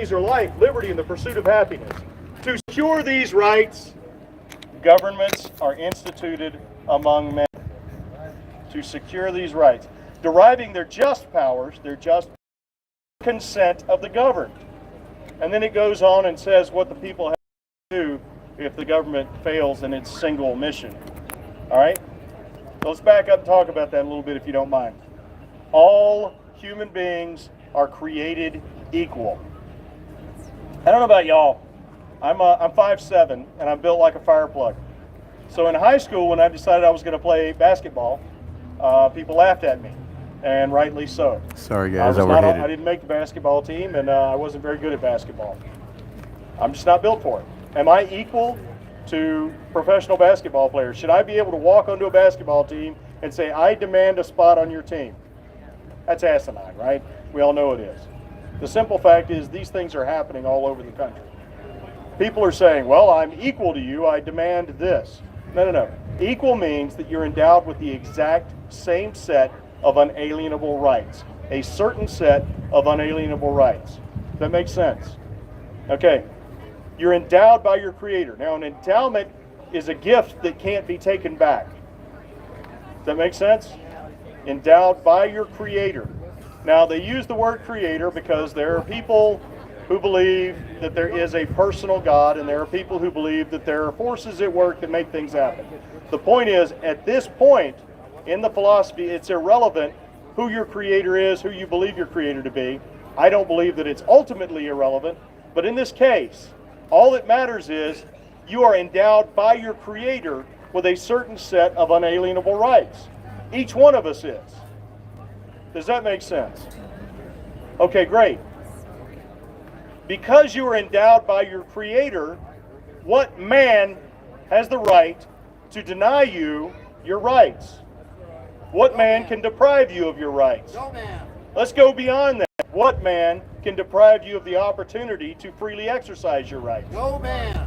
these are life, liberty, and the pursuit of happiness. To secure these rights, governments are instituted among men. To secure these rights, deriving their just powers, their just consent of the governed. And then it goes on and says what the people have to do if the government fails in its single mission. All right? So let's back up and talk about that a little bit if you don't mind. All human beings are created equal. I don't know about y'all. I'm 5'7", and I'm built like a fire plug. So in high school, when I decided I was going to play basketball, people laughed at me, and rightly so. Sorry guys, Overheated. I didn't make the basketball team, and I wasn't very good at basketball. I'm just not built for it. Am I equal to professional basketball players? Should I be able to walk onto a basketball team and say, I demand a spot on your team? That's asinine, right? We all know it is. The simple fact is these things are happening all over the country. People are saying, well, I'm equal to you, I demand this. No. Equal means that you're endowed with the exact same set of unalienable rights. A certain set of unalienable rights. Does that make sense? Okay. You're endowed by your Creator. Now, an endowment is a gift that can't be taken back. Does that make sense? Endowed by your Creator. Now, they use the word Creator because there are people who believe that there is a personal God, and there are people who believe that there are forces at work that make things happen. The point is, at this point in the philosophy, it's irrelevant who your Creator is, who you believe your Creator to be. I don't believe that it's ultimately irrelevant, but in this case, all that matters is you are endowed by your Creator with a certain set of unalienable rights. Each one of us is. Does that make sense? Okay, great. Because you are endowed by your Creator, what man has the right to deny you your rights? What man can deprive you of your rights? No man. Let's go beyond that. What man can deprive you of the opportunity to freely exercise your rights? No man.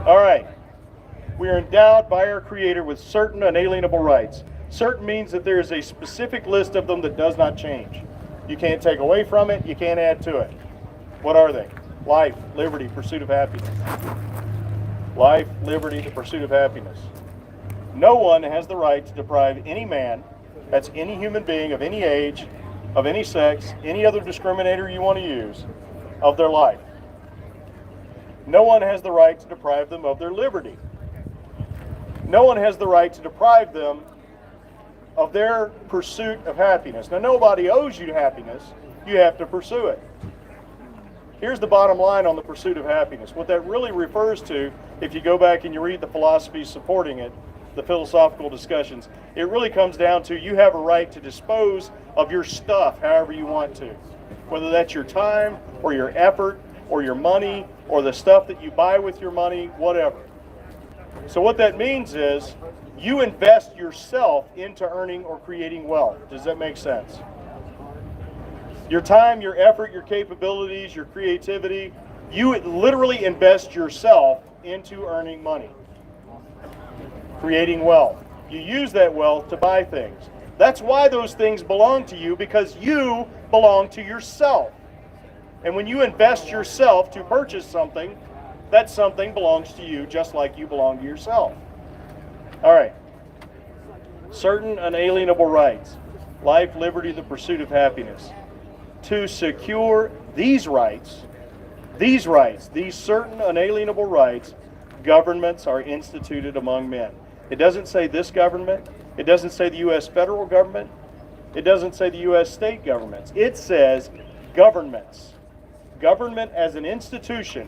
All right. We are endowed by our Creator with certain unalienable rights. Certain means that there is a specific list of them that does not change. You can't take away from it. You can't add to it. What are they? Life, liberty, pursuit of happiness. Life, liberty, the pursuit of happiness. No one has the right to deprive any man, that's any human being of any age, of any sex, any other discriminator you want to use, of their life. No one has the right to deprive them of their liberty. No one has the right to deprive them of their pursuit of happiness. Now, nobody owes you happiness. You have to pursue it. Here's the bottom line on the pursuit of happiness. What that really refers to, if you go back and you read the philosophies supporting it, the philosophical discussions, it really comes down to you have a right to dispose of your stuff however you want to. Whether that's your time or your effort or your money or the stuff that you buy with your money, whatever. So what that means is you invest yourself into earning or creating wealth. Does that make sense? Your time, your effort, your capabilities, your creativity, you literally invest yourself into earning money, creating wealth. You use that wealth to buy things. That's why those things belong to you, because you belong to yourself. And when you invest yourself to purchase something, that something belongs to you just like you belong to yourself. All right. Certain unalienable rights. Life, liberty, the pursuit of happiness. To secure these rights, these certain unalienable rights, governments are instituted among men. It doesn't say this government. It doesn't say the U.S. federal government. It doesn't say the U.S. state governments. It says governments. Government as an institution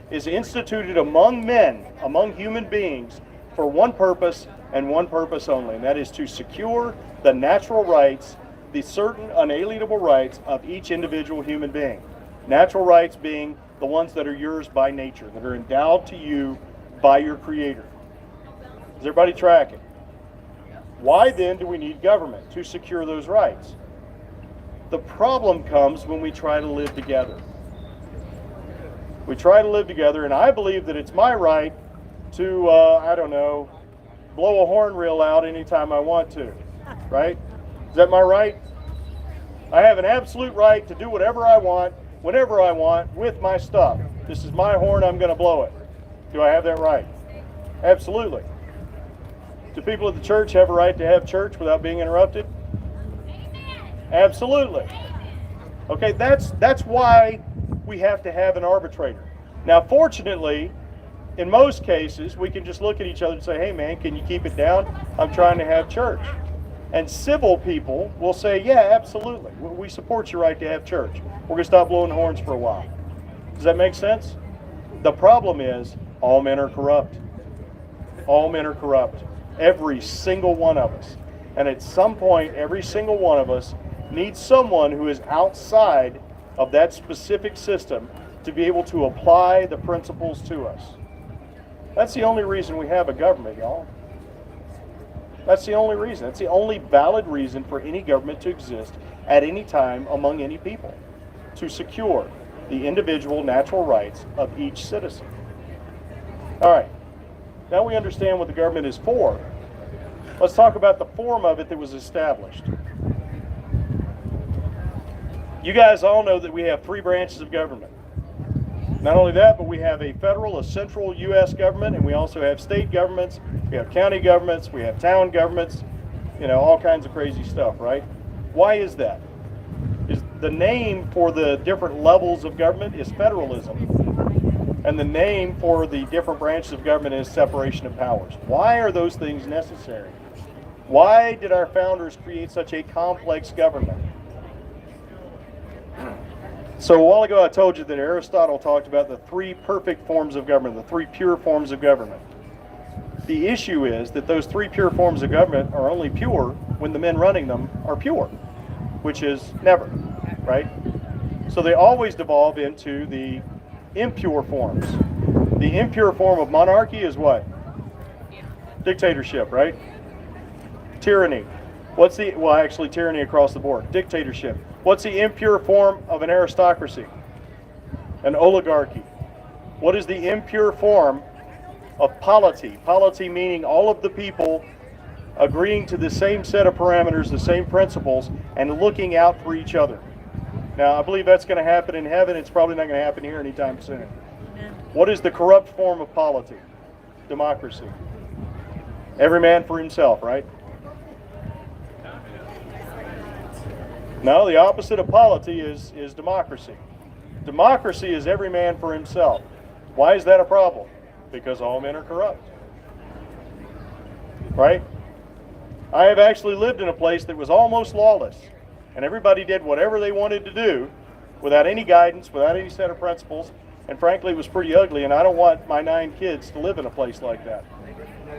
is instituted among men, among human beings, for one purpose and one purpose only, and that is to secure the natural rights, the certain unalienable rights of each individual human being. Natural rights being the ones that are yours by nature, that are endowed to you by your Creator. Is everybody tracking? Why then do we need government? To secure those rights. The problem comes when we try to live together. We try to live together, and I believe that it's my right to, I don't know, blow a horn real loud anytime I want to, right? Is that my right? I have an absolute right to do whatever I want whenever I want, with my stuff. This is my horn, I'm going to blow it. Do I have that right? Absolutely. Do people at the church have a right to have church without being interrupted? Absolutely. Okay, that's why we have to have an arbitrator. Now, fortunately, in most cases, we can just look at each other and say, hey man, can you keep it down? I'm trying to have church. And civil people will say, yeah, absolutely. We support your right to have church. We're going to stop blowing horns for a while. Does that make sense? The problem is, all men are corrupt. All men are corrupt. Every single one of us. And at some point, every single one of us needs someone who is outside of that specific system to be able to apply the principles to us. That's the only reason we have a government, y'all. That's the only reason. That's the only valid reason for any government to exist at any time among any people, to secure the individual natural rights of each citizen. All right, now we understand what the government is for. Let's talk about the form of it that was established. You guys all know that we have 3 branches of government. Not only that, but we have a federal, a central U.S. government, and we also have state governments, we have county governments, we have town governments, all kinds of crazy stuff, right? Why is that? Is the name for the different levels of government is federalism, and the name for the different branches of government is separation of powers. Why are those things necessary? Why did our founders create such a complex government? So a while ago I told you that Aristotle talked about the 3 perfect forms of government, the 3 pure forms of government. The issue is that those 3 pure forms of government are only pure when the men running them are pure, which is never, right? So they always devolve into the impure forms. The impure form of monarchy is what? Dictatorship, right? Tyranny. Actually tyranny across the board. Dictatorship. What's the impure form of an aristocracy? An oligarchy. What is the impure form of polity? Polity meaning all of the people agreeing to the same set of parameters, the same principles, and looking out for each other. Now, I believe that's going to happen in heaven. It's probably not going to happen here anytime soon. What is the corrupt form of polity? Democracy. Every man for himself, right? No, the opposite of polity is democracy. Democracy is every man for himself. Why is that a problem? Because all men are corrupt. Right? I have actually lived in a place that was almost lawless, and everybody did whatever they wanted to do without any guidance, without any set of principles, and frankly it was pretty ugly, and I don't want my 9 kids to live in a place like that.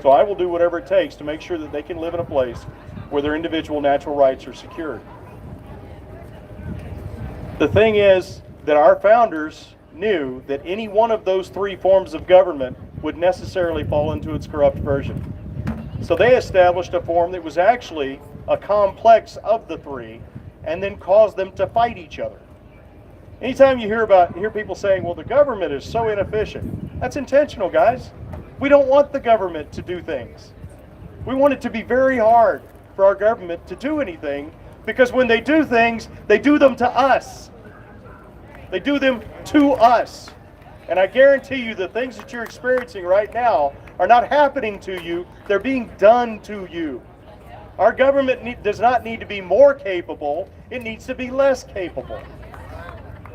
So I will do whatever it takes to make sure that they can live in a place where their individual natural rights are secured. The thing is that our founders knew that any one of those 3 forms of government would necessarily fall into its corrupt version. So they established a form that was actually a complex of the 3 and then caused them to fight each other. Anytime you hear people saying, well, the government is so inefficient, that's intentional, guys. We don't want the government to do things. We want it to be very hard for our government to do anything, because when they do things, they do them to us. They do them to us. And I guarantee you the things that you're experiencing right now are not happening to you, they're being done to you. Our government does not need to be more capable, it needs to be less capable.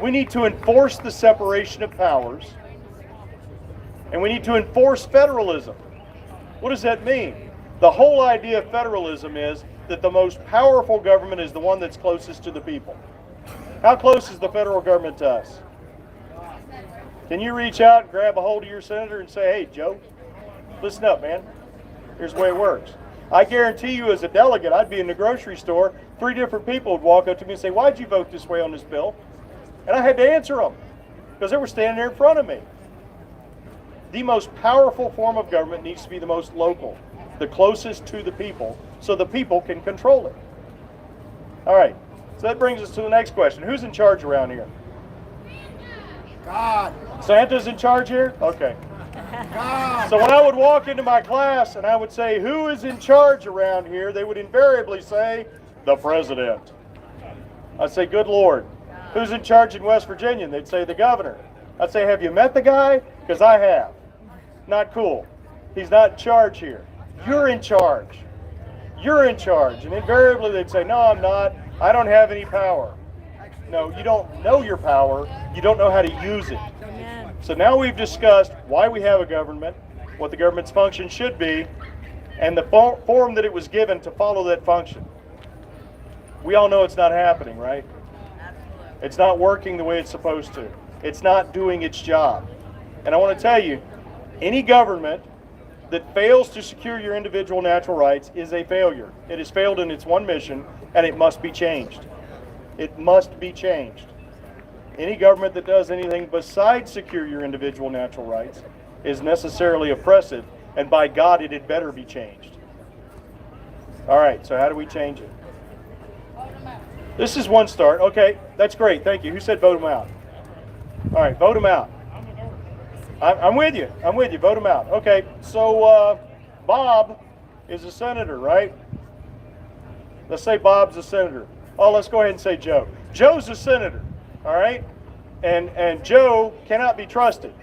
We need to enforce the separation of powers, and we need to enforce federalism. What does that mean? The whole idea of federalism is that the most powerful government is the one that's closest to the people. How close is the federal government to us? Can you reach out and grab a hold of your senator and say, hey, Joe, listen up, man. Here's the way it works. I guarantee you as a delegate, I'd be in the grocery store, 3 different people would walk up to me and say, why'd you vote this way on this bill? And I had to answer them because they were standing there in front of me. The most powerful form of government needs to be the most local, the closest to the people, so the people can control it. All right, so that brings us to the next question. Who's in charge around here? God. Santa's in charge here? Okay. God. So when I would walk into my class and I would say, who is in charge around here? They would invariably say, the president. I'd say, good Lord. Who's in charge in West Virginia? And they'd say the governor. I'd say, have you met the guy? Because I have. Not cool. He's not in charge here. You're in charge. You're in charge. And invariably they'd say, no, I'm not. I don't have any power. No, you don't know your power. You don't know how to use it. So now we've discussed why we have a government, what the government's function should be, and the form that it was given to follow that function. We all know it's not happening, right? It's not working the way it's supposed to. It's not doing its job. And I want to tell you, any government that fails to secure your individual natural rights is a failure. It has failed in its one mission, and it must be changed. It must be changed. Any government that does anything besides secure your individual natural rights is necessarily oppressive, and by God, it had better be changed. All right, so how do we change it? This is one start. Okay, that's great. Thank you. Who said vote them out? All right, vote them out. I'm with you. I'm with you. Vote them out. Okay, so Bob is a senator, right? Let's say Bob's a senator. Oh, let's go ahead and say Joe. Joe's a senator, all right? And Joe cannot be trusted.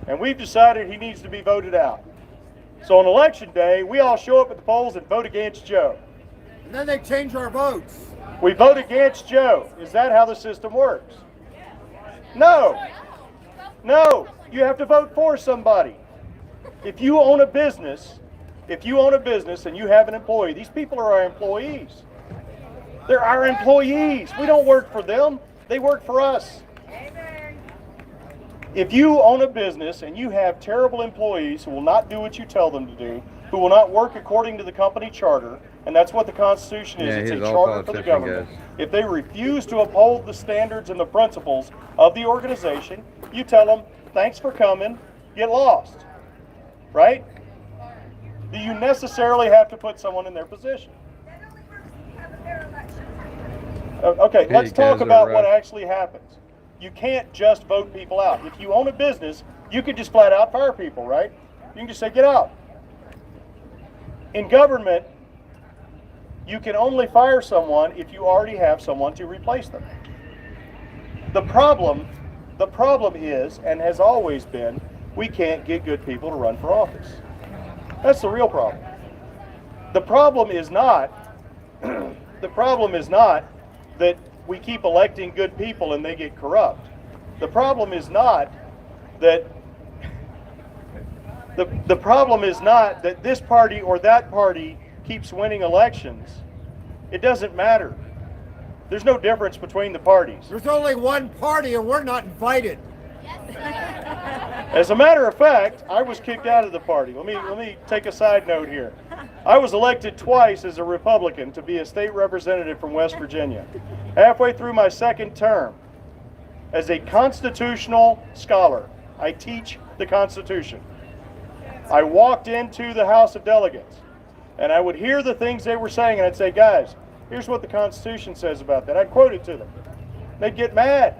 And we've decided he needs to be voted out. So on election day, we all show up at the polls and vote against Joe. And then they change our votes. We vote against Joe. Is that how the system works? No. No. You have to vote for somebody. If you own a business, and you have an employee, these people are our employees. They're our employees. We don't work for them. They work for us. If you own a business and you have terrible employees who will not do what you tell them to do, who will not work according to the company charter, and that's what the Constitution is, it's a charter for the government. If they refuse to uphold the standards and the principles of the organization, you tell them, thanks for coming, get lost. Right? Do you necessarily have to put someone in their position? Okay, let's talk about what actually happens. You can't just vote people out. If you own a business, you could just flat out fire people, right? You can just say, get out. In government, you can only fire someone if you already have someone to replace them. The problem is, and has always been, we can't get good people to run for office. That's the real problem. The problem is not that we keep electing good people and they get corrupt. The problem is not that the problem is not that this party or that party keeps winning elections. It doesn't matter. There's no difference between the parties. There's only one party and we're not invited. As a matter of fact, I was kicked out of the party. Let me take a side note here. I was elected twice as a Republican to be a state representative from West Virginia. Halfway through my second term, as a constitutional scholar, I teach the Constitution. I walked into the House of Delegates, and I would hear the things they were saying, and I'd say, guys, here's what the Constitution says about that. I'd quote it to them. They'd get mad.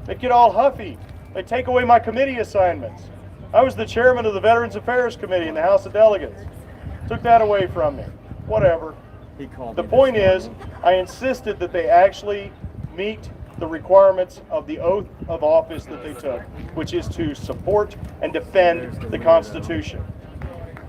They'd get all huffy. They'd take away my committee assignments. I was the chairman of the Veterans Affairs Committee in the House of Delegates. Took that away from me. Whatever. The point is, I insisted that they actually meet the requirements of the oath of office that they took, which is to support and defend the Constitution.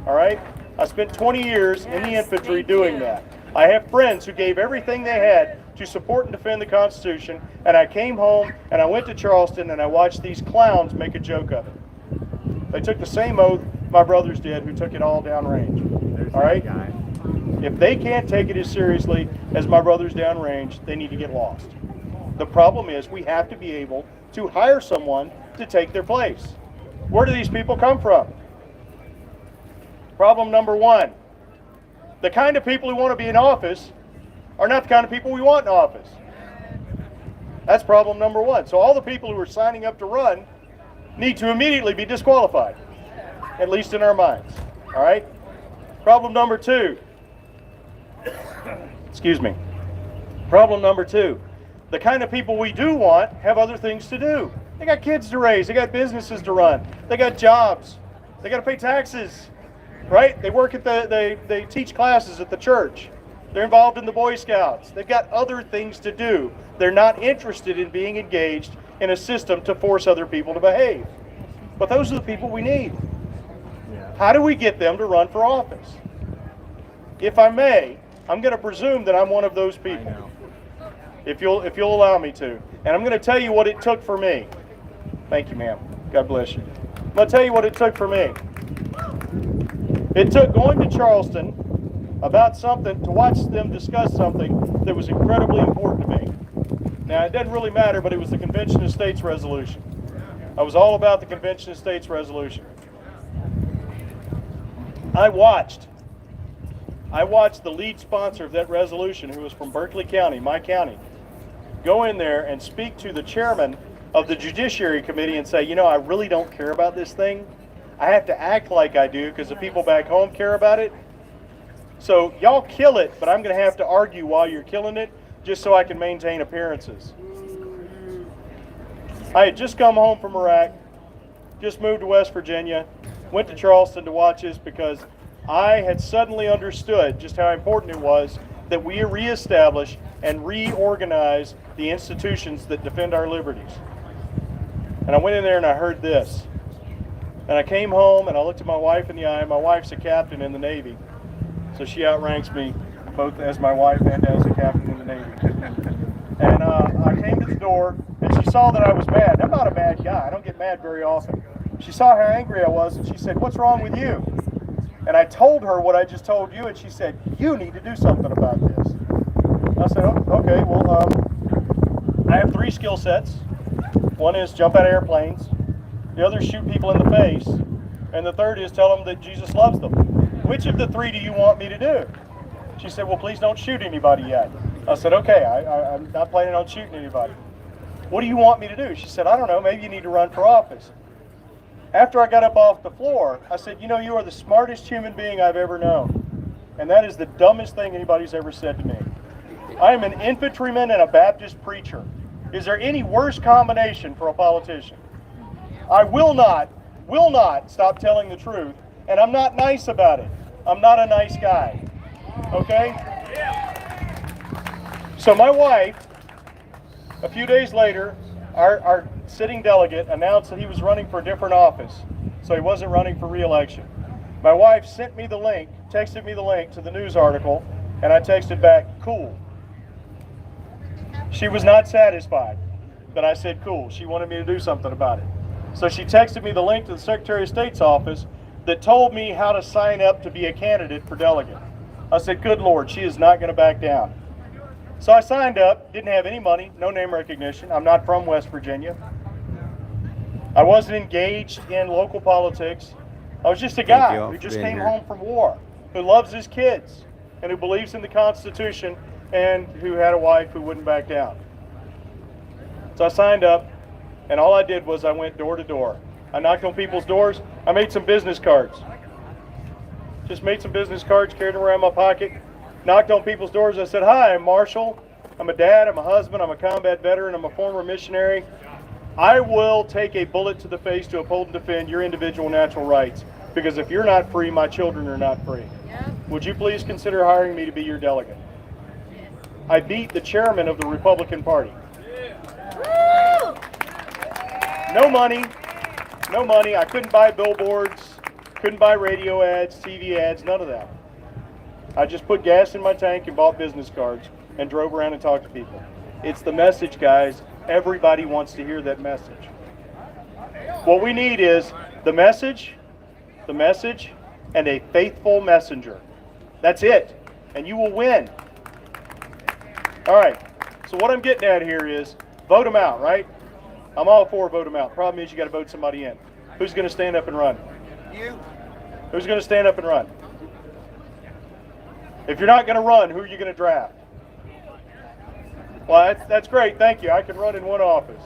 All right? I spent 20 years in the infantry doing that. I have friends who gave everything they had to support and defend the Constitution, and I came home and I went to Charleston and I watched these clowns make a joke of it. They took the same oath my brothers did, who took it all downrange. All right? If they can't take it as seriously as my brothers downrange, they need to get lost. The problem is we have to be able to hire someone to take their place. Where do these people come from? Problem number one. The kind of people who want to be in office are not the kind of people we want in office. That's problem number one. So all the people who are signing up to run need to immediately be disqualified, at least in our minds. All right? Problem number two. Excuse me. Problem number two. The kind of people we do want have other things to do. They got kids to raise. They got businesses to run. They got jobs. They got to pay taxes. Right? They work at they teach classes at the church. They're involved in the Boy Scouts. They've got other things to do. They're not interested in being engaged in a system to force other people to behave. But those are the people we need. How do we get them to run for office? If I may, I'm going to presume that I'm one of those people. If you'll allow me to. And I'm going to tell you what it took for me. Thank you, ma'am. God bless you. I'm going to tell you what it took for me. It took going to Charleston about something, to watch them discuss something that was incredibly important to me. Now, it doesn't really matter, but it was the Convention of States resolution. I was all about the Convention of States resolution. I watched the lead sponsor of that resolution, who was from Berkeley County, my county, go in there and speak to the chairman of the Judiciary Committee and say, you know, I really don't care about this thing. I have to act like I do because the people back home care about it. So y'all kill it, but I'm going to have to argue while you're killing it just so I can maintain appearances. I had just come home from Iraq, just moved to West Virginia, went to Charleston to watch this because I had suddenly understood just how important it was that we reestablish and reorganize the institutions that defend our liberties. And I went in there and I heard this. And I came home and I looked at my wife in the eye. My wife's a captain in the Navy, so she outranks me both as my wife and as a captain in the Navy. And I came to the door and she saw that I was mad. I'm not a bad guy. I don't get mad very often. She saw how angry I was and she said, "What's wrong with you?" And I told her what I just told you, and she said, "You need to do something about this." I said, "Oh, okay, well, I have 3 skill sets. One is jump out of airplanes. The other is shoot people in the face. And the third is tell them that Jesus loves them. Which of the 3 do you want me to do?" She said, "Well, please don't shoot anybody yet." I said, "Okay, I'm not planning on shooting anybody. What do you want me to do?" She said, "I don't know, maybe you need to run for office." After I got up off the floor, I said, "You know, you are the smartest human being I've ever known. And that is the dumbest thing anybody's ever said to me. I am an infantryman and a Baptist preacher. Is there any worse combination for a politician? I will not stop telling the truth, and I'm not nice about it. I'm not a nice guy." Okay? So my wife, a few days later, our sitting delegate announced that he was running for a different office, so he wasn't running for re-election. My wife sent me the link, texted me the link to the news article, and I texted back, "Cool." She was not satisfied that I said cool. She wanted me to do something about it. So she texted me the link to the Secretary of State's office that told me how to sign up to be a candidate for delegate. I said, "Good Lord, she is not going to back down." So I signed up, didn't have any money, no name recognition. I'm not from West Virginia. I wasn't engaged in local politics. I was just a guy who just came home from war, who loves his kids, and who believes in the Constitution, and who had a wife who wouldn't back down. So I signed up, and all I did was I went door to door. I knocked on people's doors. I made some business cards. Just made some business cards, carried them around in my pocket, knocked on people's doors. I said, "Hi, I'm Marshall. I'm a dad, I'm a husband, I'm a combat veteran, I'm a former missionary. I will take a bullet to the face to uphold and defend your individual natural rights, because if you're not free, my children are not free. Would you please consider hiring me to be your delegate?" I beat the chairman of the Republican Party. No money. I couldn't buy billboards, couldn't buy radio ads, TV ads, none of that. I just put gas in my tank and bought business cards and drove around and talked to people. It's the message, guys. Everybody wants to hear that message. What we need is the message, and a faithful messenger. That's it. And you will win. All right. So what I'm getting at here is vote them out, right? I'm all for vote them out. Problem is you got to vote somebody in. Who's going to stand up and run? You. Who's going to stand up and run? If you're not going to run, who are you going to draft? Well, that's great. Thank you. I can run in one office.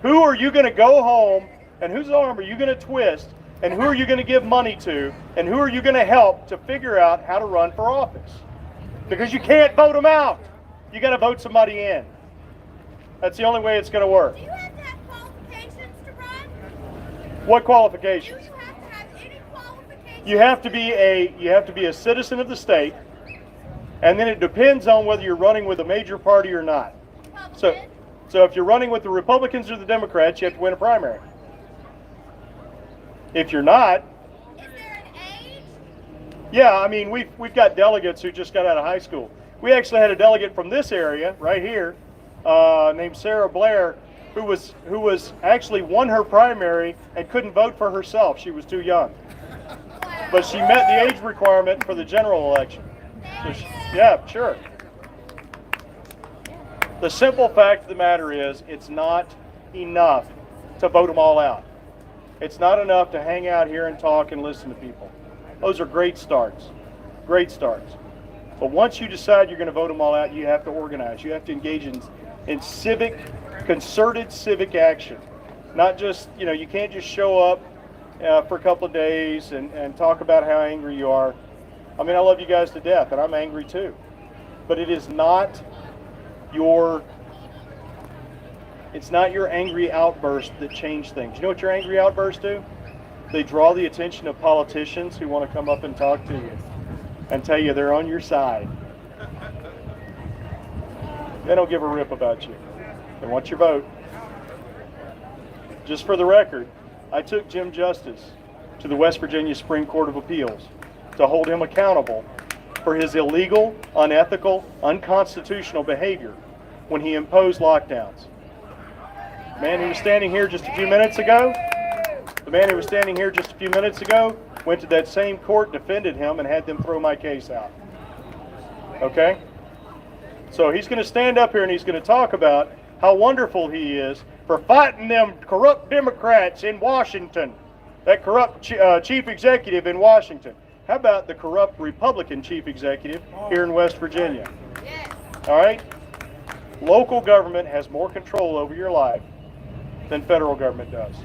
Who are you going to go home, and whose arm are you going to twist, and who are you going to give money to, and who are you going to help to figure out how to run for office? Because you can't vote them out. You got to vote somebody in. That's the only way it's going to work. Do you have to have qualifications to run? What Do qualifications? you have to have any qualifications? You have to be a citizen of the state. And then it depends on whether you're running with a major party or not. Republican. So if you're running with the Republicans or the Democrats, you have to win a primary. If you're not, Is there an age? yeah, I mean, we've got delegates who just got out of high school. We actually had a delegate from this area right here, named Sarah Blair, who was actually won her primary and couldn't vote for herself. She was too young, but she met the age requirement for the general election. So yeah, sure. The simple fact of the matter is, it's not enough to vote them all out. It's not enough to hang out here and talk and listen to people. Those are great starts. Great starts. But once you decide you're going to vote them all out, you have to organize. You have to engage in civic, concerted civic action. Not just, you can't just show up for a couple of days and talk about how angry you are. I mean, I love you guys to death, and I'm angry too. But it is not your angry outburst that change things. You know what your angry outbursts do? They draw the attention of politicians who want to come up and talk to you and tell you they're on your side. They don't give a rip about you. They want your vote. Just for the record, I took Jim Justice to the West Virginia Supreme Court of Appeals to hold him accountable for his illegal, unethical, unconstitutional behavior when he imposed lockdowns. The man who was standing here just a few minutes ago, went to that same court, defended him, and had them throw my case out. Okay? So he's going to stand up here and he's going to talk about how wonderful he is for fighting them corrupt Democrats in Washington, that corrupt chief executive in Washington. How about the corrupt Republican chief executive here in West Virginia? Yes. All right? Local government has more control over your life than federal government does.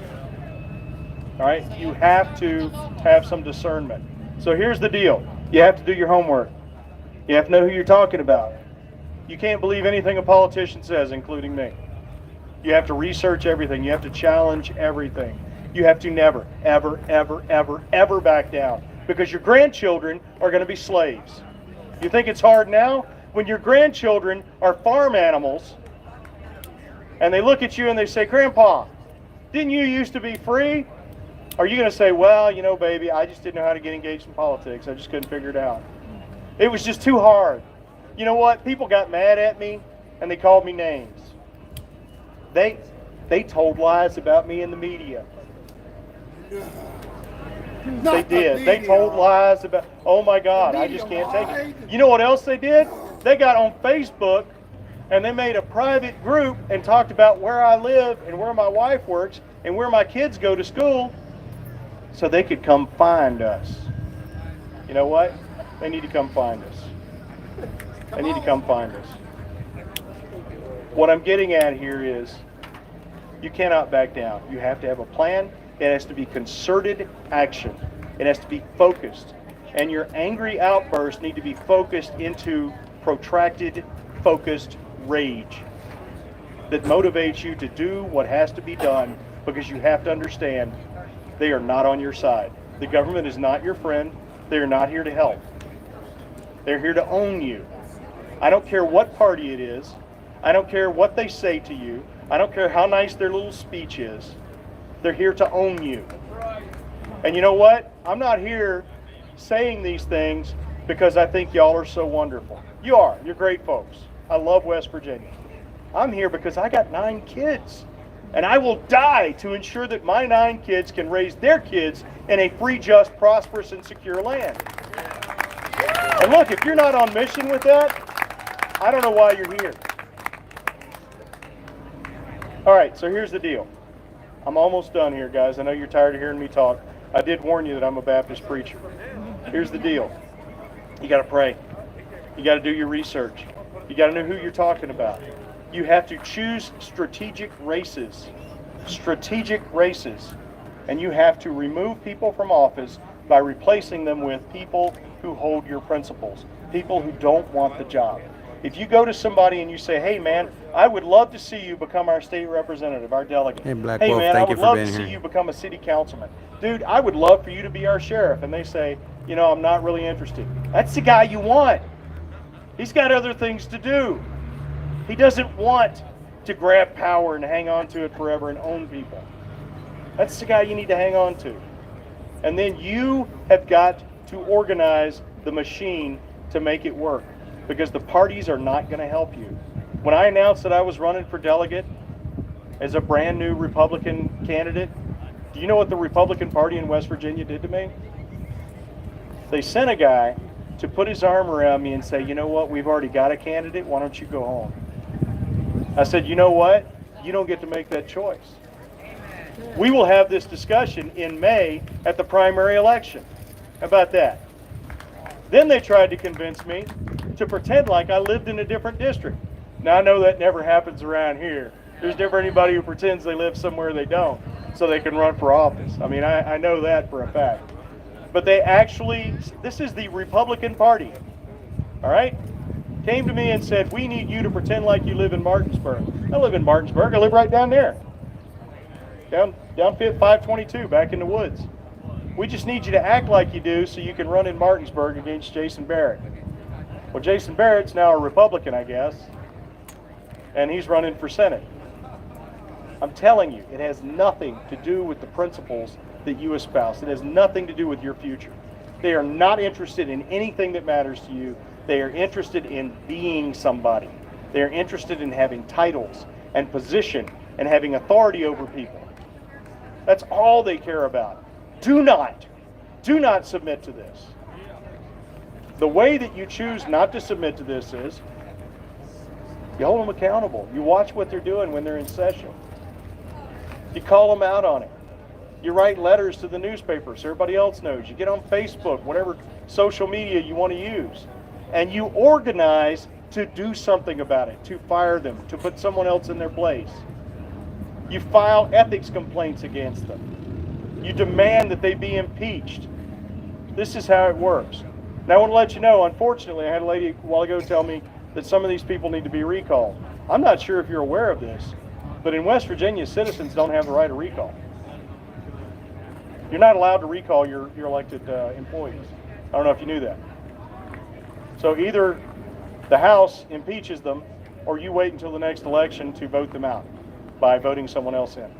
All right? You have to have some discernment. So here's the deal. You have to do your homework. You have to know who you're talking about. You can't believe anything a politician says, including me. You have to research everything. You have to challenge everything. You have to never, ever, ever, ever, ever back down, because your grandchildren are going to be slaves. You think it's hard now? When your grandchildren are farm animals and they look at you and they say, "Grandpa, didn't you used to be free?" Are you going to say, "Well, baby, I just didn't know how to get engaged in politics. I just couldn't figure it out. It was just too hard." You know what? People got mad at me and they called me names. They told lies about me in the media. They did. They told lies about, oh my God, I just can't take it. You know what else they did? They got on Facebook and they made a private group and talked about where I live and where my wife works and where my kids go to school so they could come find us. You know what? They need to come find us. They need to come find us. What I'm getting at here is you cannot back down. You have to have a plan. It has to be concerted action. It has to be focused. And your angry outbursts need to be focused into protracted, focused rage that motivates you to do what has to be done, because you have to understand they are not on your side. The government is not your friend. They are not here to help. They're here to own you. I don't care what party it is. I don't care what they say to you. I don't care how nice their little speech is. They're here to own you. And you know what? I'm not here saying these things because I think y'all are so wonderful. You are. You're great folks. I love West Virginia. I'm here because I got 9 kids. And I will die to ensure that my 9 kids can raise their kids in a free, just, prosperous, and secure land. And look, if you're not on mission with that, I don't know why you're here. All right, so here's the deal. I'm almost done here, guys. I know you're tired of hearing me talk. I did warn you that I'm a Baptist preacher. Here's the deal. You got to pray. You got to do your research. You got to know who you're talking about. You have to choose strategic races. Strategic races. And you have to remove people from office by replacing them with people who hold your principles. People who don't want the job. If you go to somebody and you say, "Hey man, I would love to see you become our state representative, our delegate. Hey, Black Hey Wolf, man, I thank you would for love being to see here. you become a city councilman. Dude, I would love for you to be our sheriff." And they say, "I'm not really interested." That's the guy you want. He's got other things to do. He doesn't want to grab power and hang on to it forever and own people. That's the guy you need to hang on to. And then you have got to organize the machine to make it work, because the parties are not going to help you. When I announced that I was running for delegate as a brand new Republican candidate, do you know what the Republican Party in West Virginia did to me? They sent a guy to put his arm around me and say, you know what, we've already got a candidate, why don't you go home? I said, you know what, you don't get to make that choice. We will have this discussion in May at the primary election. How about that? Then they tried to convince me to pretend like I lived in a different district. Now, I know that never happens around here. There's never anybody who pretends they live somewhere they don't so they can run for office. I mean, I know that for a fact. But they actually, this is the Republican Party, all right? Came to me and said, we need you to pretend like you live in Martinsburg. I live in Martinsburg. I live right down there. Down 522, back in the woods. We just need you to act like you do so you can run in Martinsburg against Jason Barrett. Well, Jason Barrett's now a Republican, I guess, and he's running for Senate. I'm telling you, it has nothing to do with the principles that you espouse. It has nothing to do with your future. They are not interested in anything that matters to you. They are interested in being somebody. They are interested in having titles and position and having authority over people. That's all they care about. Do not submit to this. The way that you choose not to submit to this is you hold them accountable. You watch what they're doing when they're in session. You call them out on it. You write letters to the newspaper so everybody else knows. You get on Facebook, whatever social media you want to use, and you organize to do something about it, to fire them, to put someone else in their place. You file ethics complaints against them. You demand that they be impeached. This is how it works. Now I want to let you know, unfortunately, I had a lady a while ago tell me that some of these people need to be recalled. I'm not sure if you're aware of this, but in West Virginia, citizens don't have the right of recall. You're not allowed to recall your elected employees. I don't know if you knew that. So either the House impeaches them, or you wait until the next election to vote them out by voting someone else in.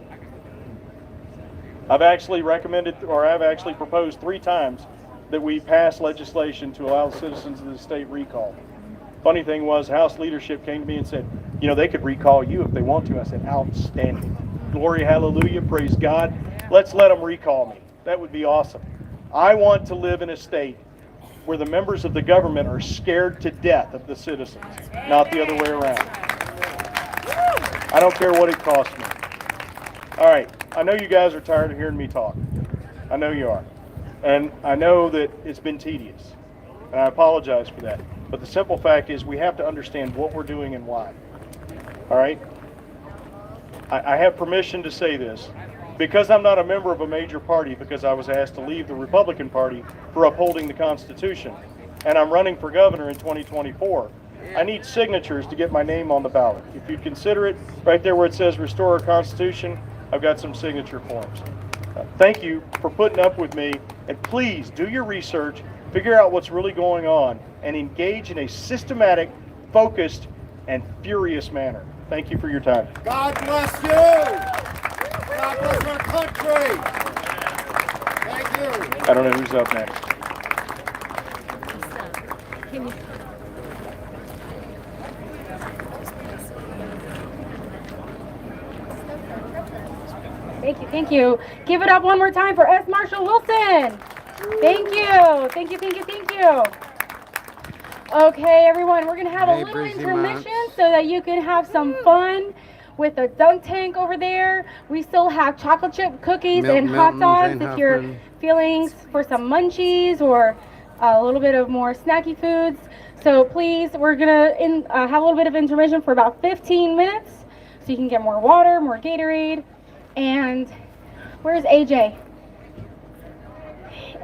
I've actually proposed 3 times that we pass legislation to allow the citizens of the state recall. Funny thing was, House leadership came to me and said, you know, they could recall you if they want to. I said, outstanding. Glory, hallelujah, praise God. Let's let them recall me. That would be awesome. I want to live in a state where the members of the government are scared to death of the citizens, not the other way around. I don't care what it costs me. All right, I know you guys are tired of hearing me talk. I know you are. And I know that it's been tedious, and I apologize for that. But the simple fact is we have to understand what we're doing and why. All right? I have permission to say this. Because I'm not a member of a major party, because I was asked to leave the Republican Party for upholding the Constitution, and I'm running for governor in 2024, I need signatures to get my name on the ballot. If you'd consider it, right there where it says Restore Our Constitution, I've got some signature forms. Thank you for putting up with me, and please do your research, figure out what's really going on, and engage in a systematic, focused, and furious manner. Thank you for your time. God bless you. God bless our country. Thank you. I don't know who's up next. Thank you. Give it up one more time for S. Marshall Wilson. Thank you. Thank you. Okay, everyone, we're going to have a little intermission so that you can have some fun with the dunk tank over there. We still have chocolate chip cookies and hot dogs if you're feeling for some munchies or a little bit of more snacky foods. So please, we're going to have a little bit of intermission for about 15 minutes so you can get more water, more Gatorade. And where's AJ?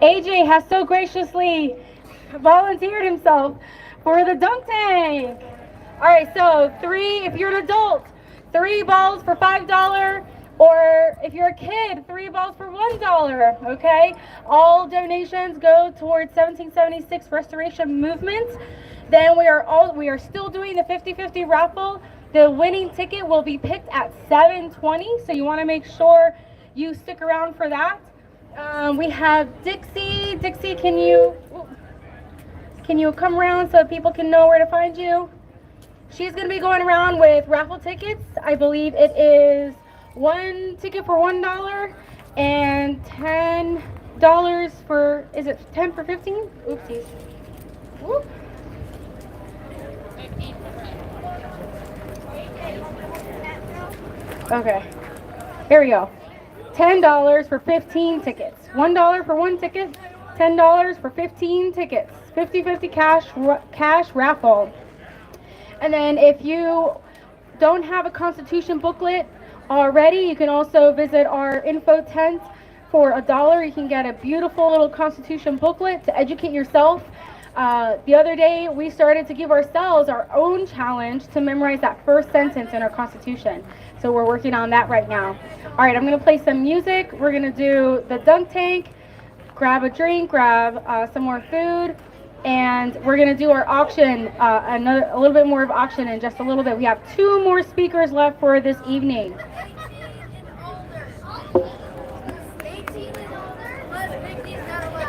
AJ has so graciously volunteered himself for the dunk tank. All right, so if you're an adult, 3 balls for $5, or if you're a kid, 3 balls for $1, okay? All donations go towards 1776 Restoration Movement, Then we are still doing the 50-50 raffle. The winning ticket will be picked at 7:20, so you want to make sure you stick around for that. We have Dixie. Dixie, can you come around so people can know where to find you? She's going to be going around with raffle tickets. I believe it is one ticket for $1 and $10 for, is it 10 for 15? Oopsies. Whoop. Okay, here we go. $10 for 15 tickets. $1 for one ticket, $10 for 15 tickets. 50-50 cash raffle. And then if you don't have a Constitution booklet already, you can also visit our info tent for $1. You can get a beautiful little Constitution booklet to educate yourself. The other day, we started to give ourselves our own challenge to memorize that first sentence in our Constitution. So we're working on that right now. All right, I'm going to play some music. We're going to do the dunk tank, grab a drink, grab some more food, and we're going to do our auction, a little bit more of auction in just a little bit. We have 2 more speakers left for this evening. 18 and older, but 50 is not allowed.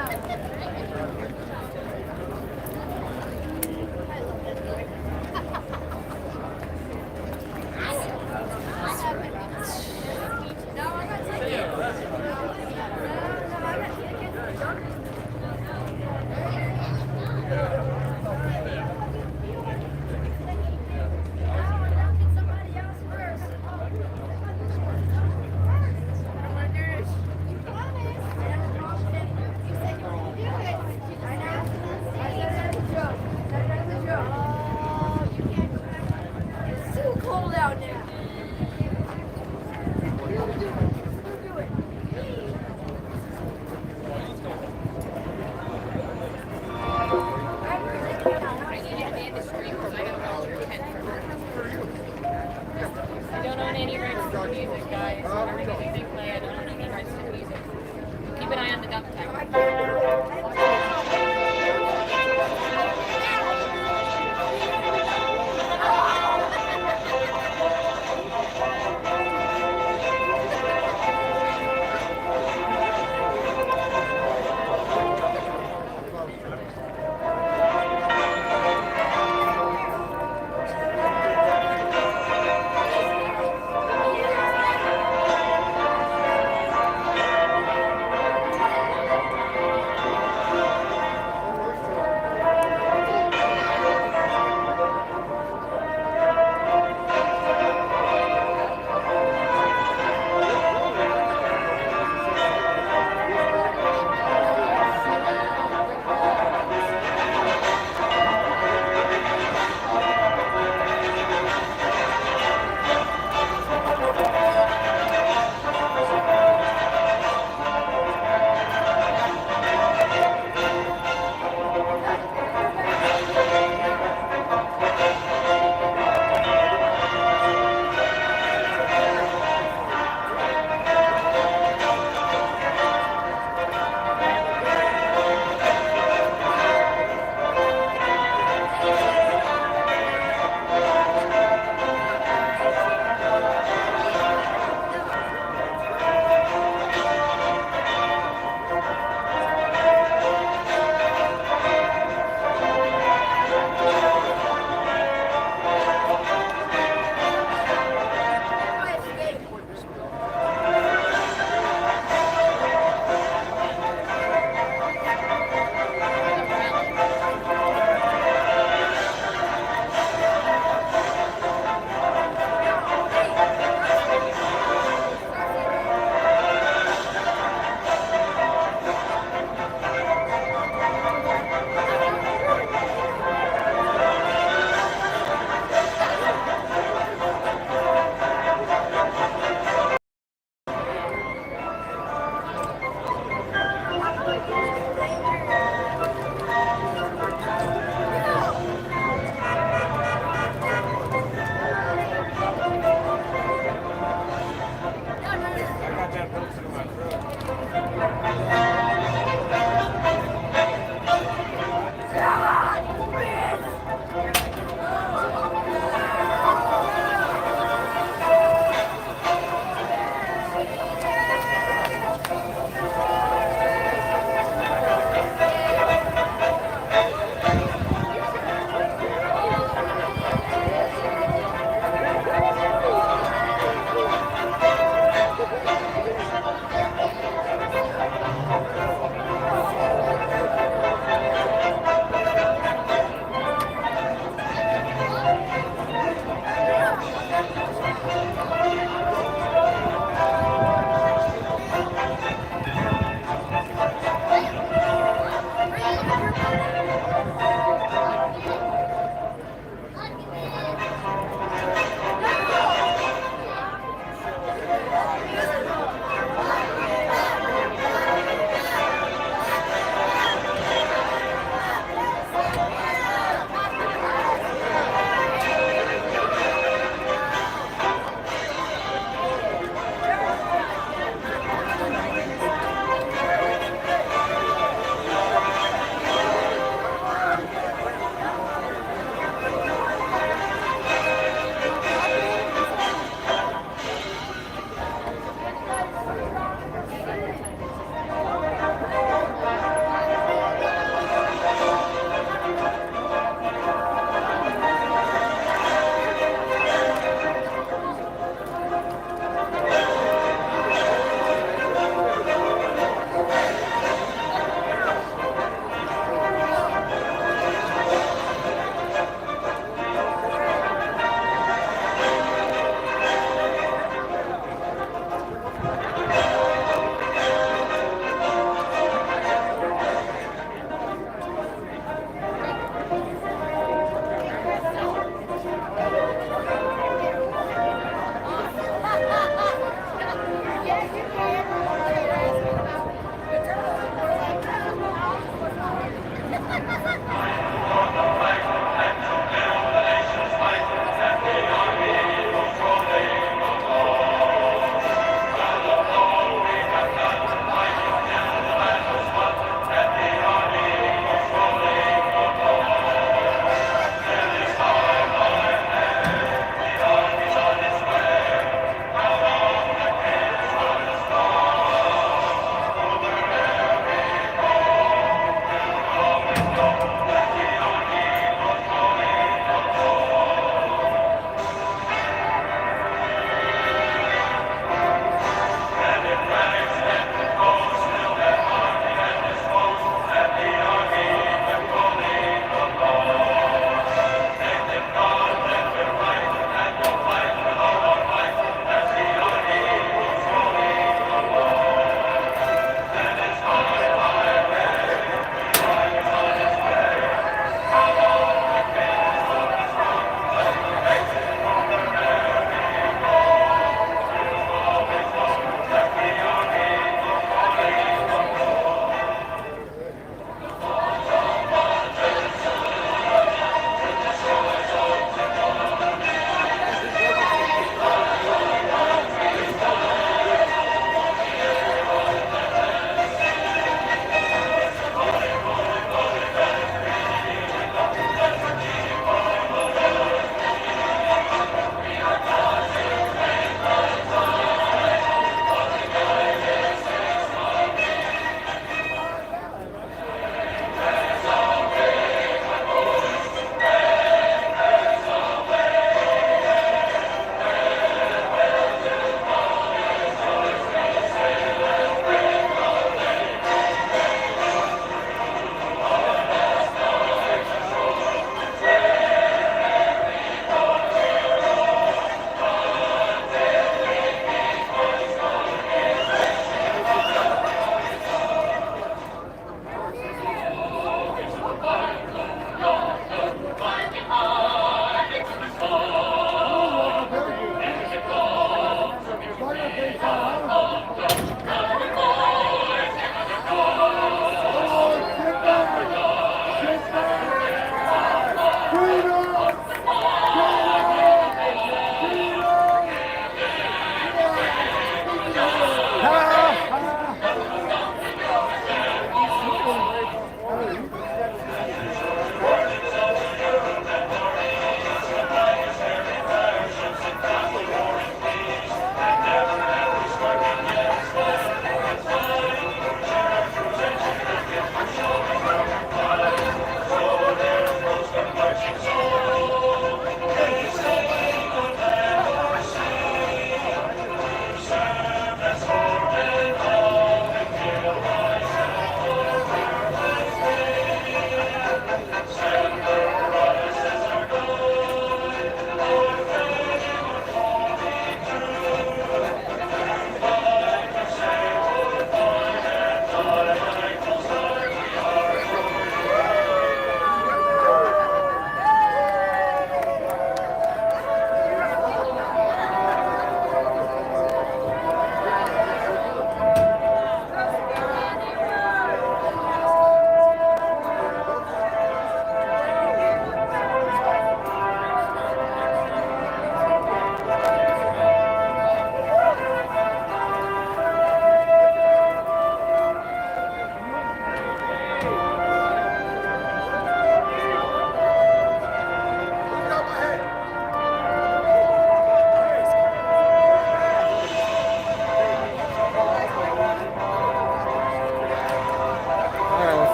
No, I'm not taking it. Somebody else first.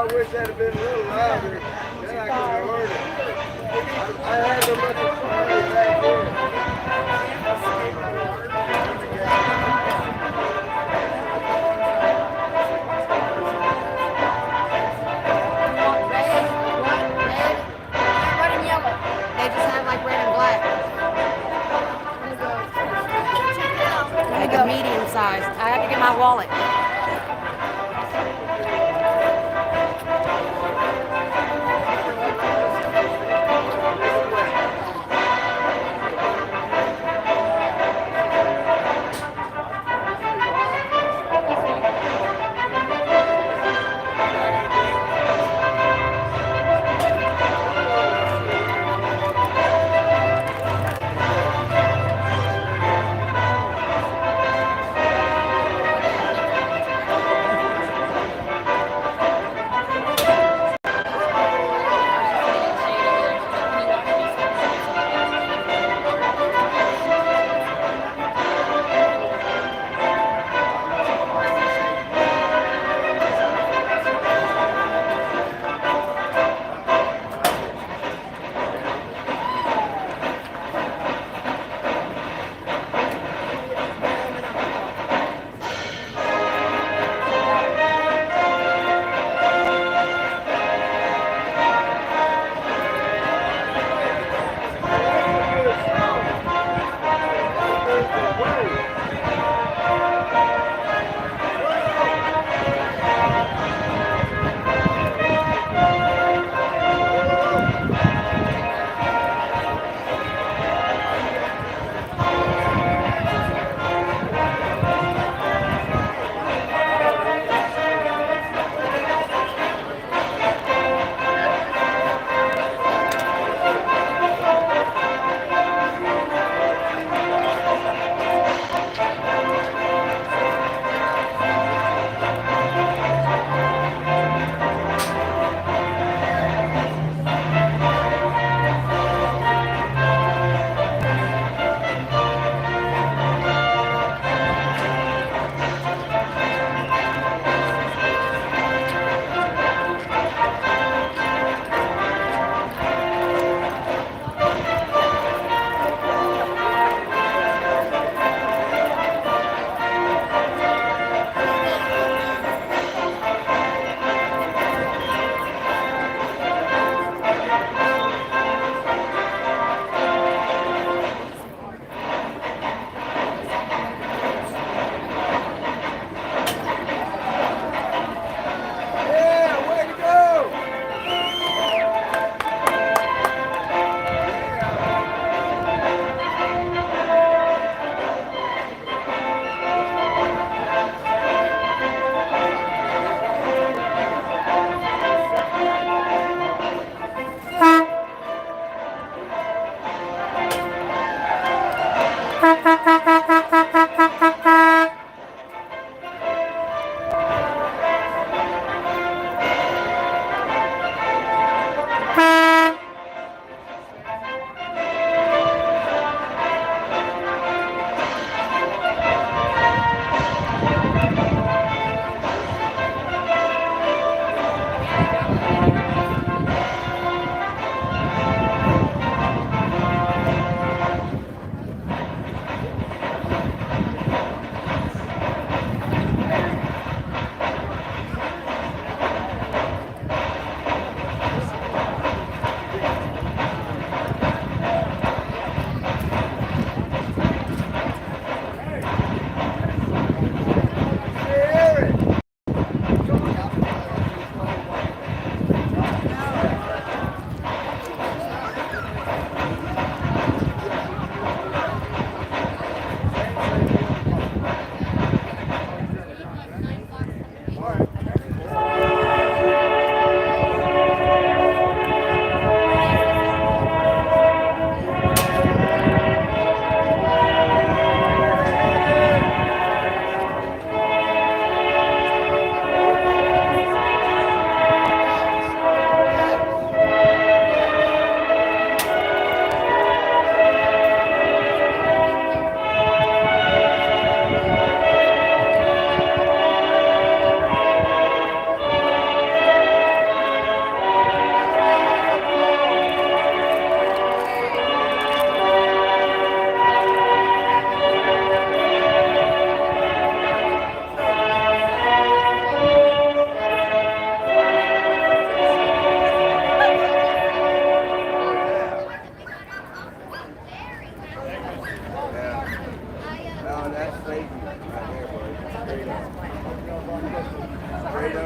I wish that had been a little louder. Then I could have heard it. I had so much fun back there. Red and yellow. They just have like red and black. Like a medium size. I have to get my wallet.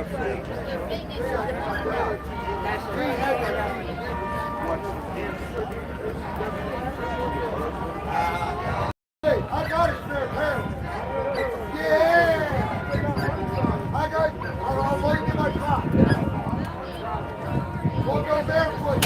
Hey, I got it, spare pair. Yeah! I got it. I'll wait in my car. We'll go barefoot.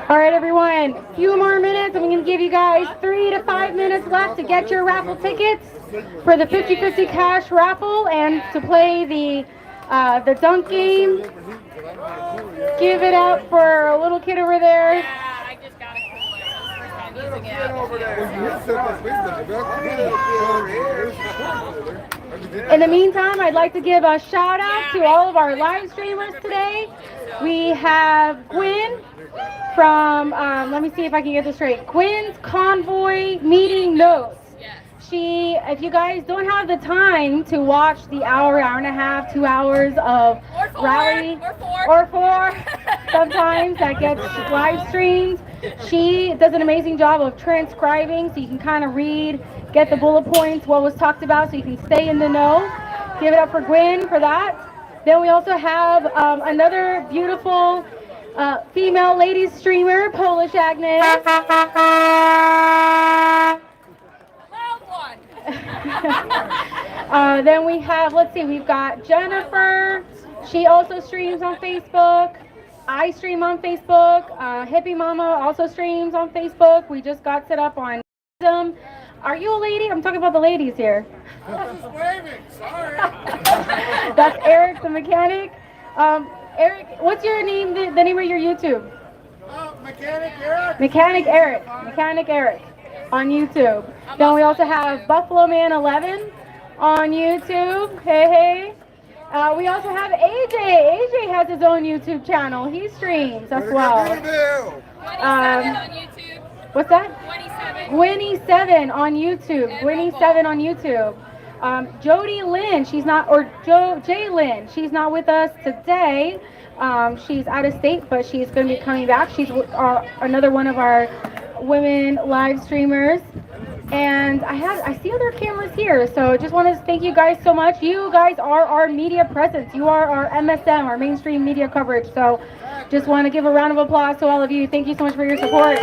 All right, everyone, a few more minutes. I'm going to give you guys 3 to 5 minutes left to get your raffle tickets for the 50-50 cash raffle and to play the dunk game. Give it up for a little kid over there. Yeah, I just got it cool. It's the first time using it. In the meantime, I'd like to give a shout out to all of our live streamers today. We have Gwen from, let me see if I can get this straight, Gwen's Convoy Meeting Notes. She, if you guys don't have the time to watch the hour and a half, 2 hours of rally, or four, sometimes that gets live streamed, she does an amazing job of transcribing so you can kind of read, get the bullet points, what was talked about, so you can stay in the know. Give it up for Gwen for that. Then we also have another beautiful female ladies streamer, Polish Agnes. Then we have, let's see, we've got Jennifer. She also streams on Facebook. I stream on Facebook. Hippie Mama also streams on Facebook. We just got set up on them. Are you a lady? I'm talking about the ladies here. Sorry. That's Eric the mechanic. Eric, what's your name, the name of your YouTube? Mechanic Eric. Mechanic Eric. Mechanic Eric on YouTube. Then we also have Buffalo Man 11 on YouTube. Hey, hey. We also have AJ. AJ has his own YouTube channel. He streams as well. 27 on YouTube. What's that? 27. Gwynny7 on YouTube. Gwynny7 on YouTube. Jody Lynn, she's not, or Jay Lynn, she's not with us today. She's out of state, but she's going to be coming back. She's another one of our women live streamers. And I see other cameras here, so just want to thank you guys so much. You guys are our media presence. You are our MSM, our mainstream media coverage. So just want to give a round of applause to all of you. Thank you so much for your support.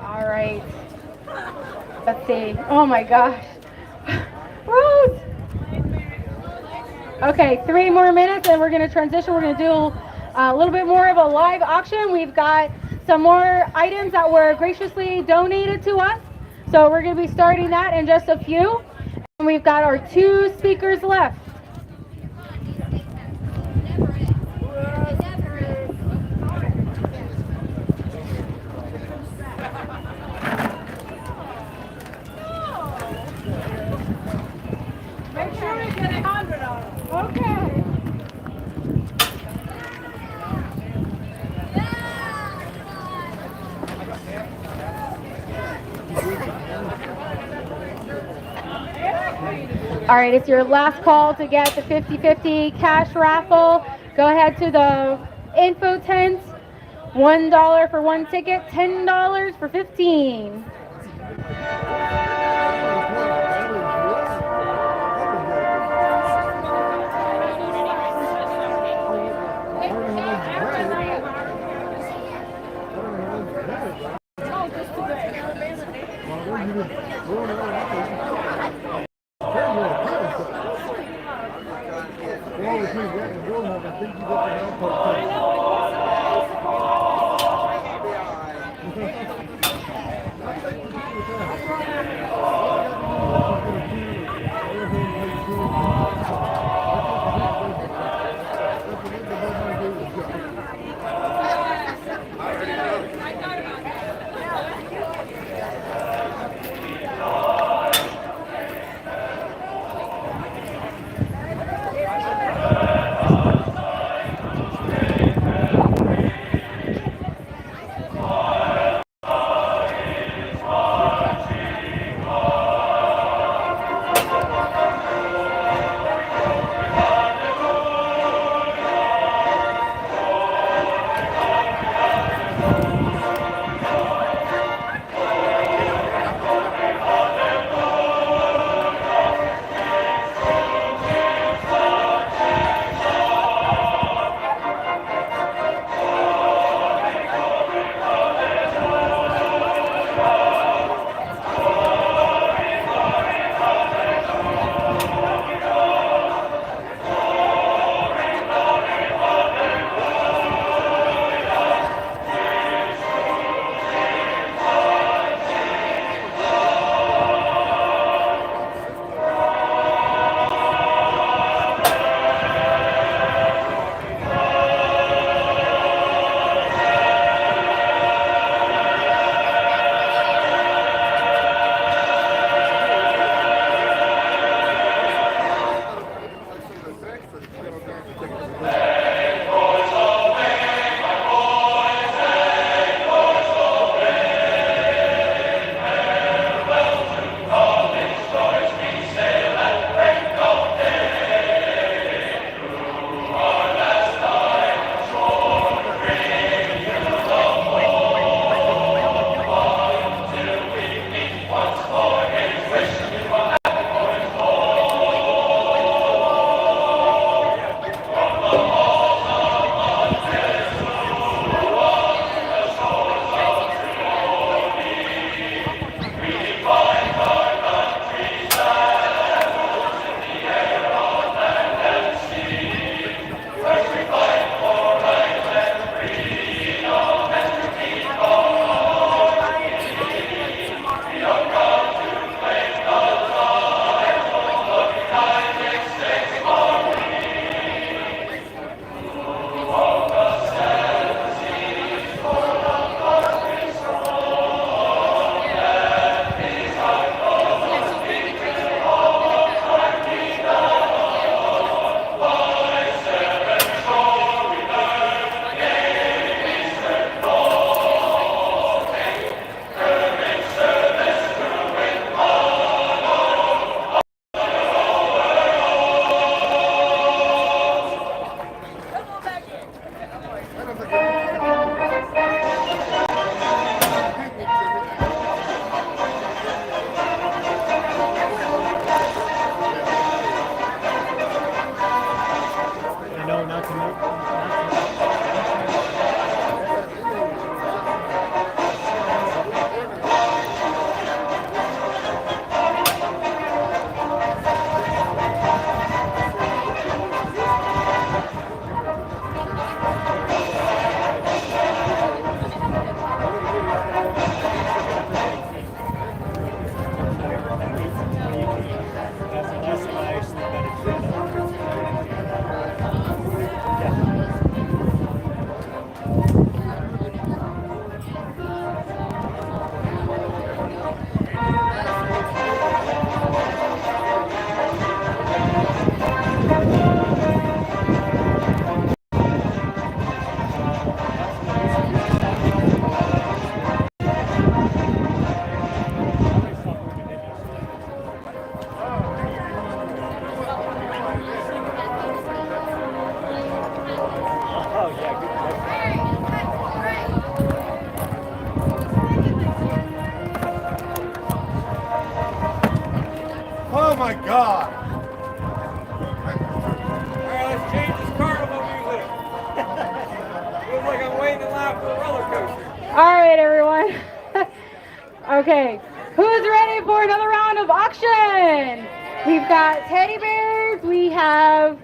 All right. Let's see. Oh my gosh. Rose. Okay, 3 more minutes and we're going to transition. We're going to do a little bit more of a live auction. We've got some more items that were graciously donated to us. So we're going to be starting that in just a few. And we've got our 2 speakers left. Make sure we get 100 on it. Okay. All right, it's your last call to get the 50-50 cash raffle. Go ahead to the info tent. $1 for 1 ticket, $10 for 15. Oh my God! Alright, let's change this carnival music. Looks like I'm waiting in line for a roller coaster. All right, everyone. Okay, who's ready for another round of auction? We've got teddy bears. We have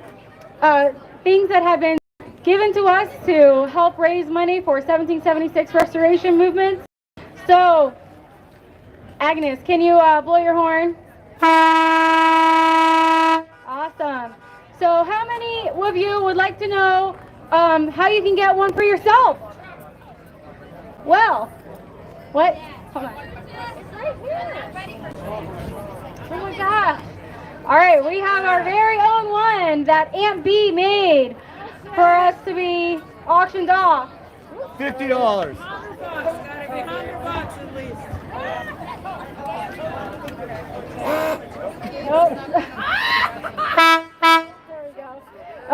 things that have been given to us to help raise money for 1776 restoration movements. So, Agnes, can you blow your horn? Awesome. So how many of you would like to know how you can get one for yourself? Well, what? Hold on. It's right here. Oh my gosh. All right, we have our very own one that Aunt B made for us to be auctioned off. $50. Gotta be $100 at least. Nope. There we go.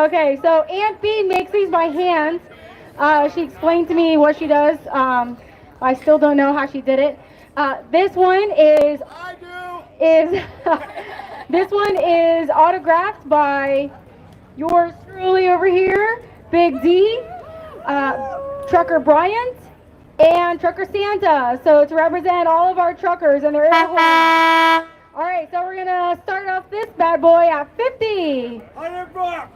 Okay, so Aunt B makes these by hand. She explained to me what she does. I still don't know how she did it. This one is this one is autographed by yours truly over here, Big D, Trucker Bryant, and Trucker Santa. So to represent all of our truckers and their air horns. All right, so we're gonna start off this bad boy at 50. $100.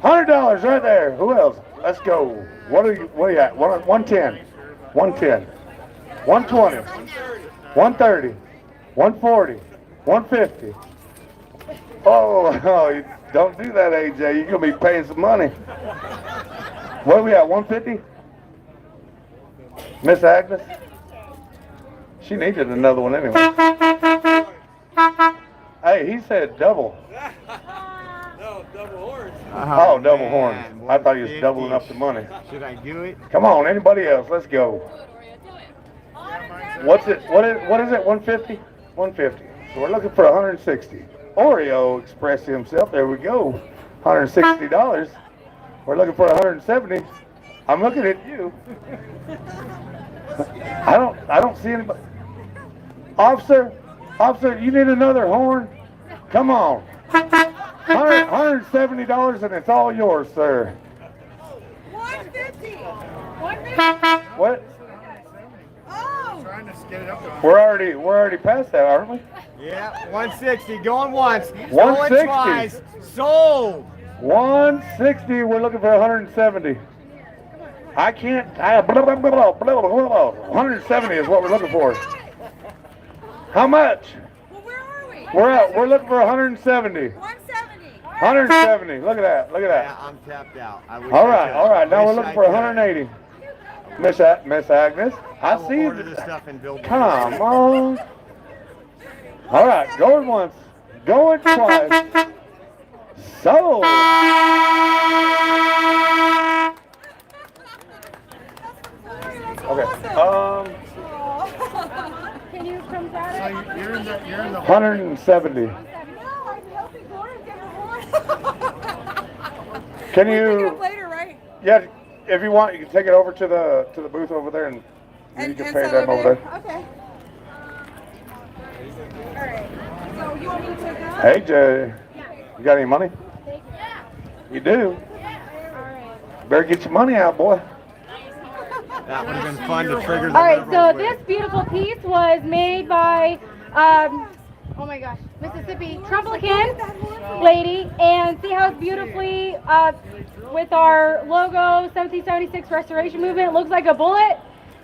$100 right there. Who else? Let's go. What are you at? 110, 110, 120, 130, 140, 150. Oh, you don't do that, AJ. You're gonna be paying some money. What are we at? 150? Miss Agnes? She needed another one anyway. Hey, he said double. No, double horns. Oh, double horns. I thought he was doubling up the money. Should I do it? Come on, anybody else? Let's go. What's it? What is it? 150? 150. So we're looking for 160. Oreo expressed himself. There we go. $160. We're looking for 170. I'm looking at you. I don't see anybody. Officer, you need another horn? Come on. $170 and it's all yours, sir. 150. What? Oh. We're already past that, aren't we? Yeah, 160. Going once. 160. Going twice. Sold. 160. We're looking for 170. I can't. 170 is what we're looking for. How much? Well, where are we? We're looking for 170. 170. 170. Look at that. Look at Yeah, that. I'm tapped out. I wish All I right. could. All right. Now we're Wish looking I for could. 180. Miss Agnes, I will see order you. this stuff and build it. Come on. All right. Going once. Going twice. Sold. Okay. Can you come down? You're in the 170. No, I'm helping Gloria get her horn. Can We'll pick it you? up later, right? Yeah. If you want, you can take it over to the booth over there, and you can pay sell them over there. Okay. All right. So you want me to take that? Hey Jay, you got any money? You do. Better get your money out, boy. That would have been fun to trigger the All right, liberal so with. this beautiful piece was made by, oh my gosh, Mississippi Trumplican lady, and see how it's beautifully with our logo, 1776 Restoration Movement. It looks like a bullet,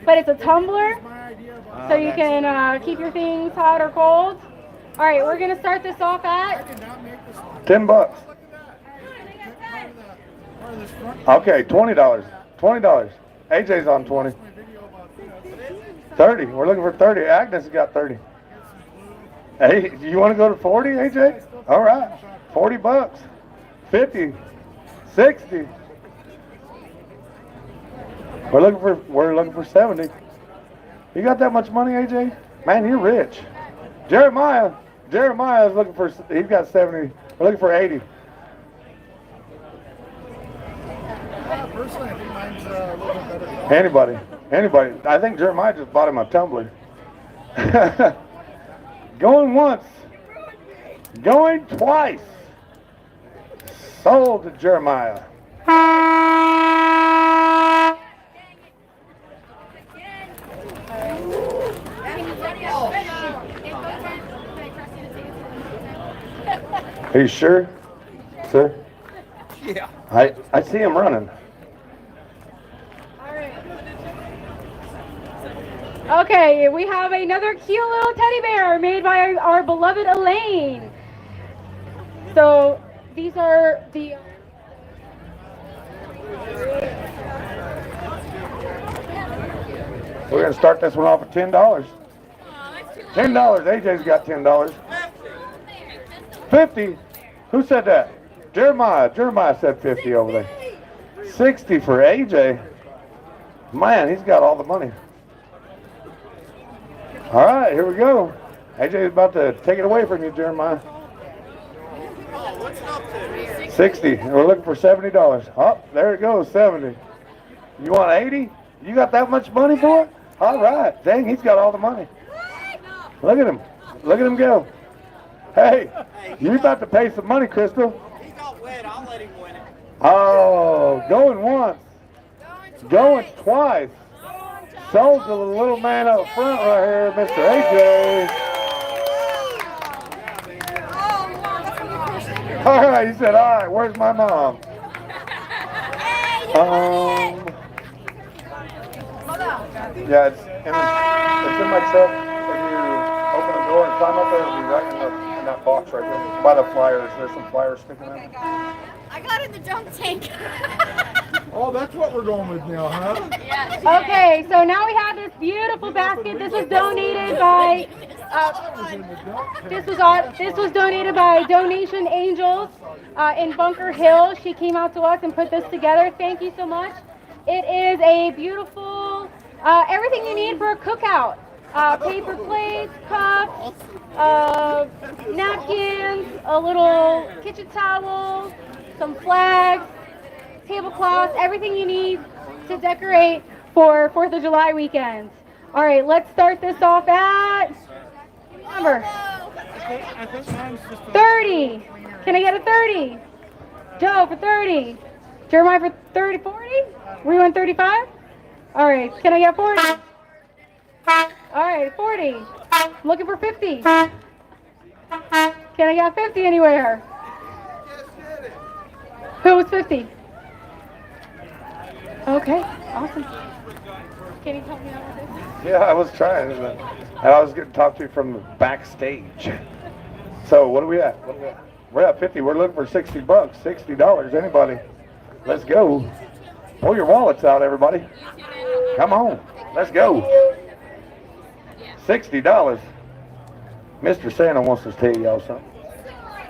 but it's a tumbler, so you can keep your things hot or cold. All right, we're gonna start this off at $10. Okay, $20. $20. AJ's on 20. 30. We're looking for 30. Agnes has got 30. Hey, you want to go to 40, AJ? All right. $40. 50. 60. We're looking for 70. You got that much money, AJ? Man, you're rich. Jeremiah is looking for. He's got 70. We're looking for 80. Personally, I think mine's a little bit better. Anybody. I think Jeremiah just bought him a tumbler. Going once. Going twice. Sold to Jeremiah. Are you sure, sir? Yeah. I see him running. Okay, we have another cute little teddy bear made by our beloved Elaine. So these are the... We're going to start this one off at $10. $10. AJ's got $10. 50? Who said that? Jeremiah. Jeremiah said 50 over there. 60 for AJ. Man, he's got all the money. All right, here we go. AJ's about to take it away from you, Jeremiah. 60. And we're looking for $70. Oh, there it goes, 70. You want 80? You got that much money for it? All right. Dang, he's got all the money. Look at him. Look at him go. Hey, you about to pay some money, Crystal. He got wet. I'll let him win it. Oh, going once. Going twice. Sold to the little man up front right here, Mr. AJ. All right, he said, all right, where's my mom? Yeah, it's in my truck. If you open the door and climb up there, it'll be right in that box right there. By the flyers, there's some flyers sticking out. I got in the dunk tank. Oh, that's what we're going with now, huh? Okay, so now we have this beautiful basket. This was donated by this was donated by Donation Angels in Bunker Hill. She came out to us and put this together. Thank you so much. It is a beautiful everything you need for a cookout. Paper plates, cups, napkins, a little kitchen towel, some flags, tablecloths, everything you need to decorate for 4th of July weekend. All right, let's start this off at number 30. Can I get a 30? Joe for 30. Jeremiah for 30, 40? We went 35? All right, can I get 40? All right, 40. I'm looking for 50. Can I get 50 anywhere? Who was 50? Okay, awesome. Can you help me out with this? Yeah, I was trying, and I was getting talked to from the backstage. So what are we at? We're at 50. We're looking for $60. $60. Anybody? Let's go. Pull your wallets out, everybody. Come on. Let's go. $60. Mr. Santa wants to tell y'all something.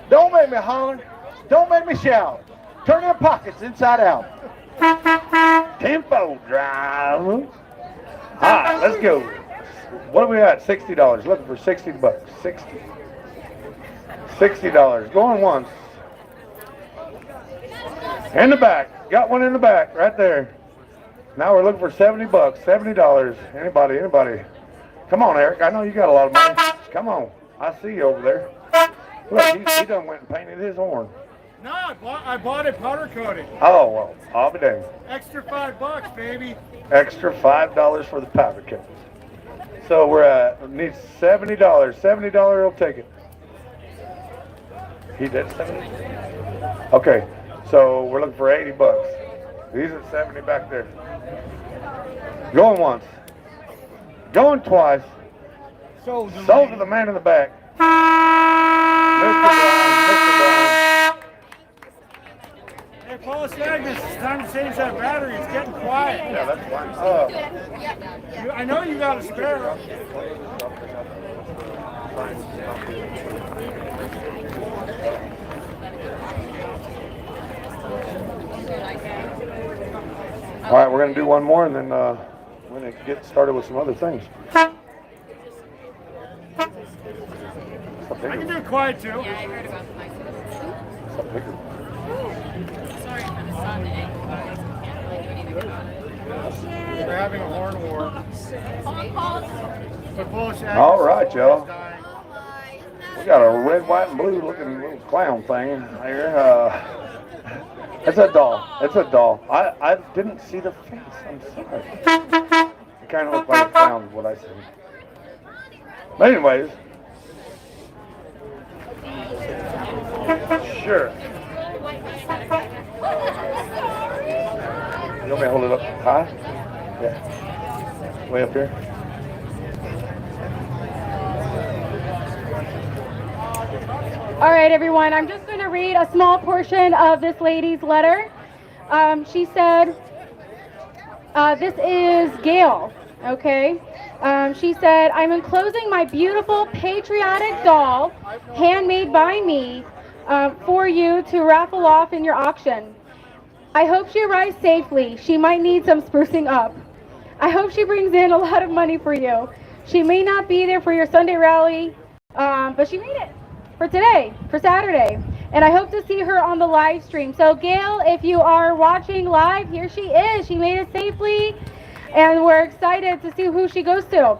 Don't make me holler. Don't make me shout. Turn your pockets inside out. Tempo drive. All right, let's go. What are we at? $60. Looking for $60. 60. $60. Going once. In the back. Got one in the back right there. Now we're looking for $70. $70. Anybody? Come on, Eric. I know you got a lot of money. Come on. I see you over there. Look, he done went and painted his horn. No, I bought it powder coated. Oh, well, I'll be dang. Extra $5, baby. Extra $5 for the powder coat. So we're at, need $70. $70 will take it. He did 70? Okay, so we're looking for $80. He's at 70 back there. Going once. Going twice. Sold to the man in the back. Mr. Brown. Hey, Paul Agnes, it's time to change that battery. It's getting quiet. Yeah, that's fine. I know you got a spare. All right, we're going to do one more, and then we're going to get started with some other things. I can do it quiet, too. Yeah, I heard about the microphone. Something bigger. Sorry for the sun. We're having a horn war. All right, y'all. Oh my. We got a red, white, and blue looking little clown thing here. It's a doll. It's a doll. I didn't see the face. I'm sorry. It kind of looked like a clown is what I said. But anyways. Sure. You want me to hold it up high? Yeah. Way up here. All right, everyone, I'm just going to read a small portion of this lady's letter. She said, this is Gail, okay? She said, I'm enclosing my beautiful patriotic doll, handmade by me, for you to raffle off in your auction. I hope she arrives safely. She might need some sprucing up. I hope she brings in a lot of money for you. She may not be there for your Sunday rally, but she made it for today, for Saturday. And I hope to see her on the live stream. So Gail, if you are watching live, here she is. She made it safely, and we're excited to see who she goes to.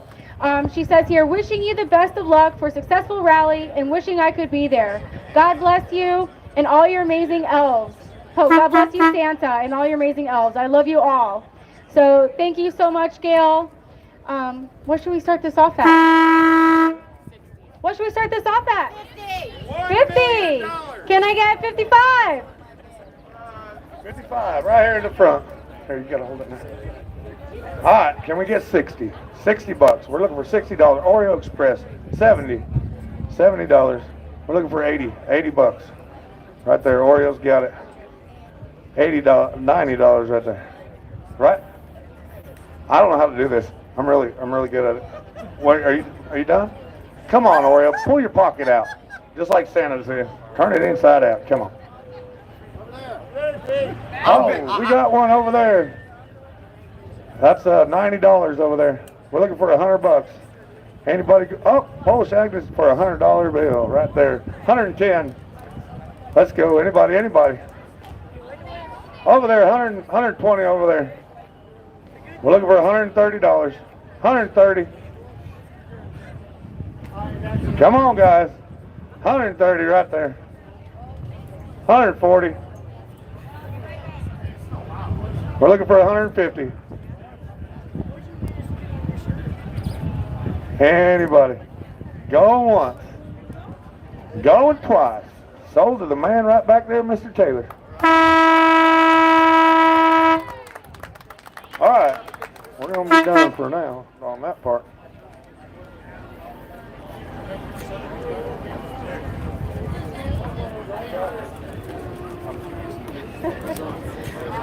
She says here, wishing you the best of luck for a successful rally and wishing I could be there. God bless you and all your amazing elves. Oh, God bless you, Santa, and all your amazing elves. I love you all. So thank you so much, Gail. What should we start this off at? What should we start this off at? 50. Can I get 55? 55, right here in the front. Here, you gotta hold it now. All right, can we get 60? 60 bucks. We're looking for $60. Oreo Express, 70. $70. We're looking for 80. 80 bucks. Right there, Oreo's got it. $80, $90 right there. Right? I don't know how to do this. I'm really good at it. What, are you done? Come on, Oreo, pull your pocket out. Just like Santa said. Turn it inside out. Come on. Oh, we got one over there. That's $90 over there. We're looking for 100 bucks. Anybody? Oh, Polish Agnes for a $100 bill right there. 110. Let's go. Anybody? Over there, 120 over there. We're looking for $130. 130. Come on, guys. 130 right there. 140. We're looking for 150. Anybody? Going once. Going twice. Sold to the man right back there, Mr. Taylor. All right. We're going to be done for now on that part.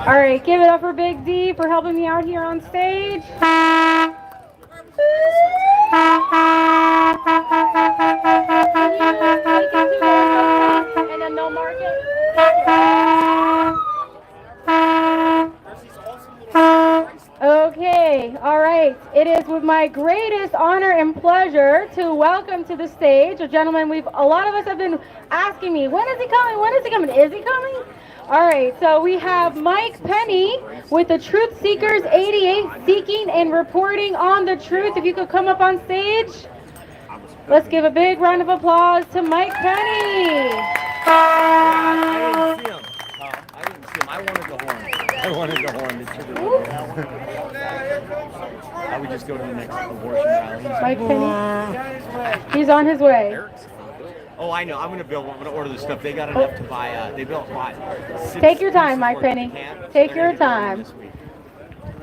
All right, give it up for Big D for helping me out here on stage. And then no market. Okay, all right. It is with my greatest honor and pleasure to welcome to the stage a gentleman a lot of us have been asking me, when is he coming? When is he coming? Is he coming? All right, so we have Mike Penny with the Truth Seekers 88, seeking and reporting on the truth. If you could come up on stage, let's give a big round of applause to Mike Penny. I didn't see him. I didn't see him. I wanted the horn. I would just go to the next abortion rally. Mike Penny. He's on his way. Oh, I know. I'm gonna order the stuff. They got enough to buy. They built what? Take your time, Mike Penny. Take your time.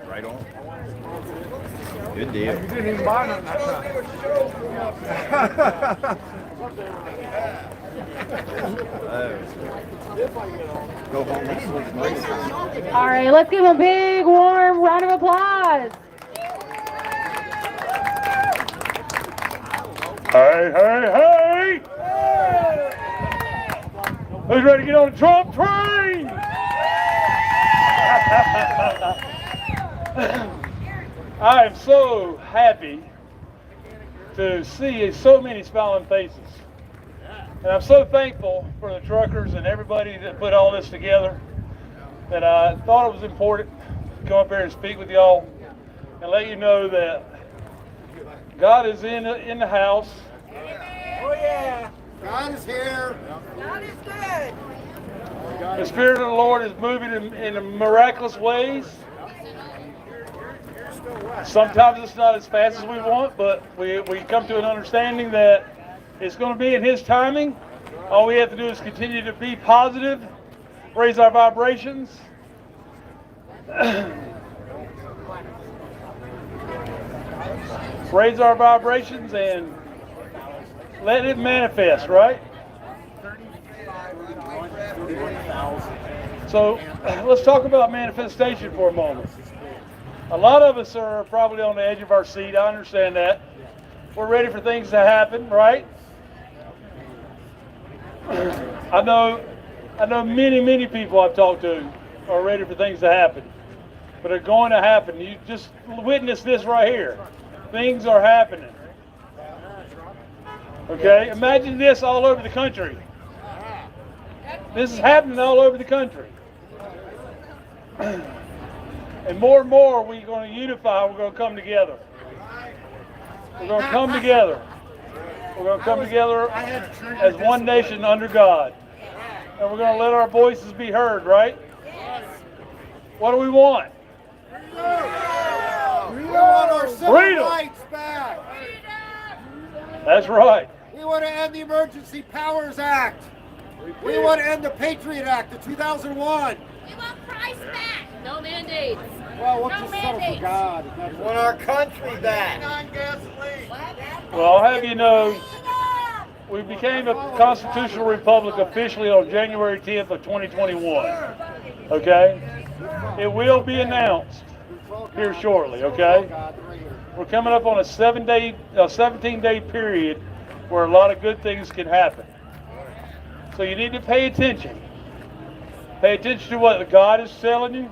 Right on. Good deal. You didn't even buy none that Go home. All right, let's give him a big, warm round of applause. Hey, hey, hey! Who's ready to get on the Trump train? I am so happy to see so many smiling faces. And I'm so thankful for the truckers and everybody that put all this together, that I thought it was important come up here and speak with y'all and let you know that God is in the house. Oh yeah. God is here. God is good. The Spirit of the Lord is moving in miraculous ways. Sometimes it's not as fast as we want, but we come to an understanding that it's going to be in His timing. All we have to do is continue to be positive, raise our vibrations. Raise our vibrations and let it manifest, right? So let's talk about manifestation for a moment. A lot of us are probably on the edge of our seat. I understand that. We're ready for things to happen, right? I know many people I've talked to are ready for things to happen, but they're going to happen. You just witness this right here. Things are happening. Okay, imagine this all over the country. This is happening all over the country. And more we're going to unify, we're going to come together. We're going to come together. We're going to come together as one nation under God. And we're going to let our voices be heard, right? What do we want? We want our civil Freedom. rights back. That's right. We want to end the Emergency Powers Act. We want to end the Patriot Act of 2001. We want price back. No mandates. Well, we'll No just settle for mandates. God. We want our country back. Well, I'll have you know, we became a constitutional republic officially on January 10th of 2021. Okay? It will be announced here shortly, okay? We're coming up on a 17-day period where a lot of good things can happen. So you need to pay attention. Pay attention to what God is telling you.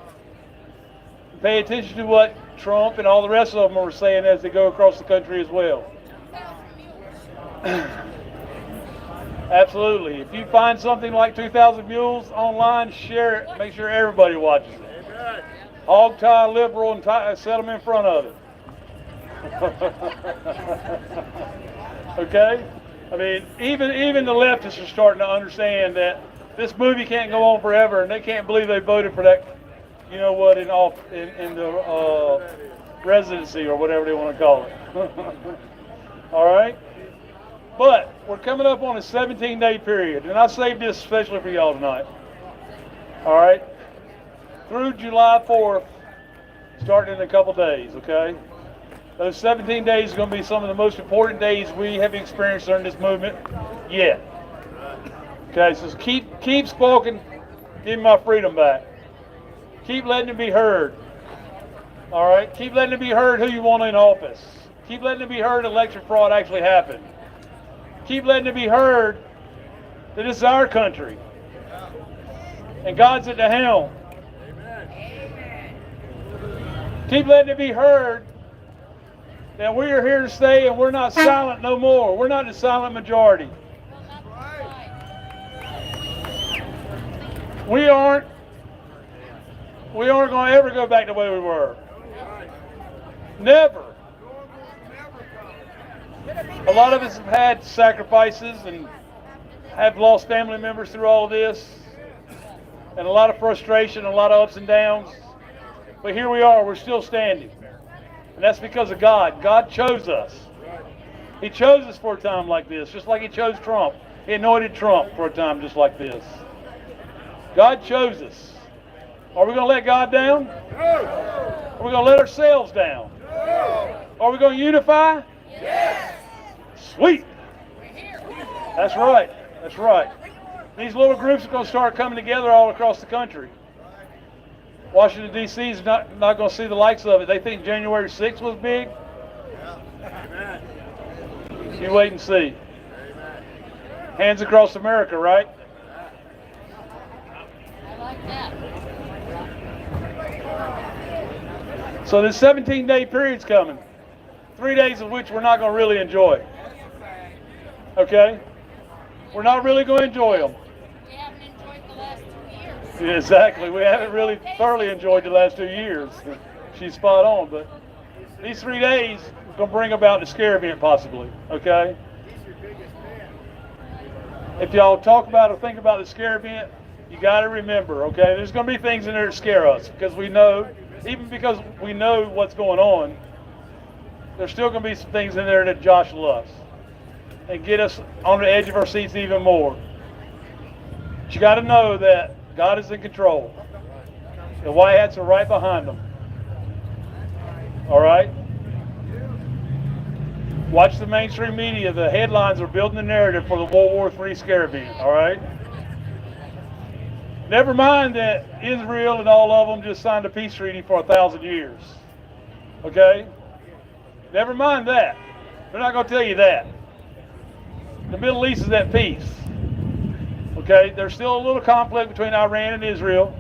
Pay attention to what Trump and all the rest of them are saying as they go across the country as well. Absolutely. If you find something like 2,000 Mules online, share it. Make sure everybody watches it. Hog tie liberal and set them in front of it. Okay? I mean, even the leftists are starting to understand that this movie can't go on forever, and they can't believe they voted for that, you know what, in the residency or whatever they want to call it. All right? But we're coming up on a 17-day period, and I saved this especially for y'all tonight. All right? Through July 4th, starting in a couple days, okay? Those 17 days are going to be some of the most important days we have experienced during this movement yet. Okay, so keep spoken, give me my freedom back. Keep letting it be heard. All right? Keep letting it be heard who you want in office. Keep letting it be heard election fraud actually happened. Keep letting it be heard that this is our country. And God's at the helm. Keep letting it be heard that we are here to stay and we're not silent no more. We're not the silent majority. We aren't going to ever go back the way we were. Never. A lot of us have had sacrifices and have lost family members through all of this, and a lot of frustration, a lot of ups and downs. But here we are, we're still standing. And that's because of God. God chose us. He chose us for a time like this, just like He chose Trump. He anointed Trump for a time just like this. God chose us. Are we going to let God down? Are we going to let ourselves down? Are we going to unify? Yes. Sweet. That's right. That's right. These little groups are going to start coming together all across the country. Washington, D.C. is not going to see the likes of it. They think January 6th was big. You wait and see. Hands across America, right? I like that. So this 17-day period's coming. 3 days of which we're not going to really enjoy. Okay? We're not really going to enjoy them. We haven't enjoyed the last 2 years. Exactly. We haven't really thoroughly enjoyed the last 2 years. She's spot on, but these 3 days are going to bring about the scare event possibly, okay? If y'all talk about or think about the scare event, you got to remember, okay? There's going to be things in there that scare us because we know, even because we know what's going on, there's still going to be some things in there that jostle us and get us on the edge of our seats even more. But you got to know that God is in control. The white hats are right behind them. All right? Watch the mainstream media. The headlines are building the narrative for the World War III scare event. All right? Never mind that Israel and all of them just signed a peace treaty for 1,000 years. Okay? Never mind that. They're not going to tell you that. The Middle East is at peace. Okay? There's still a little conflict between Iran and Israel,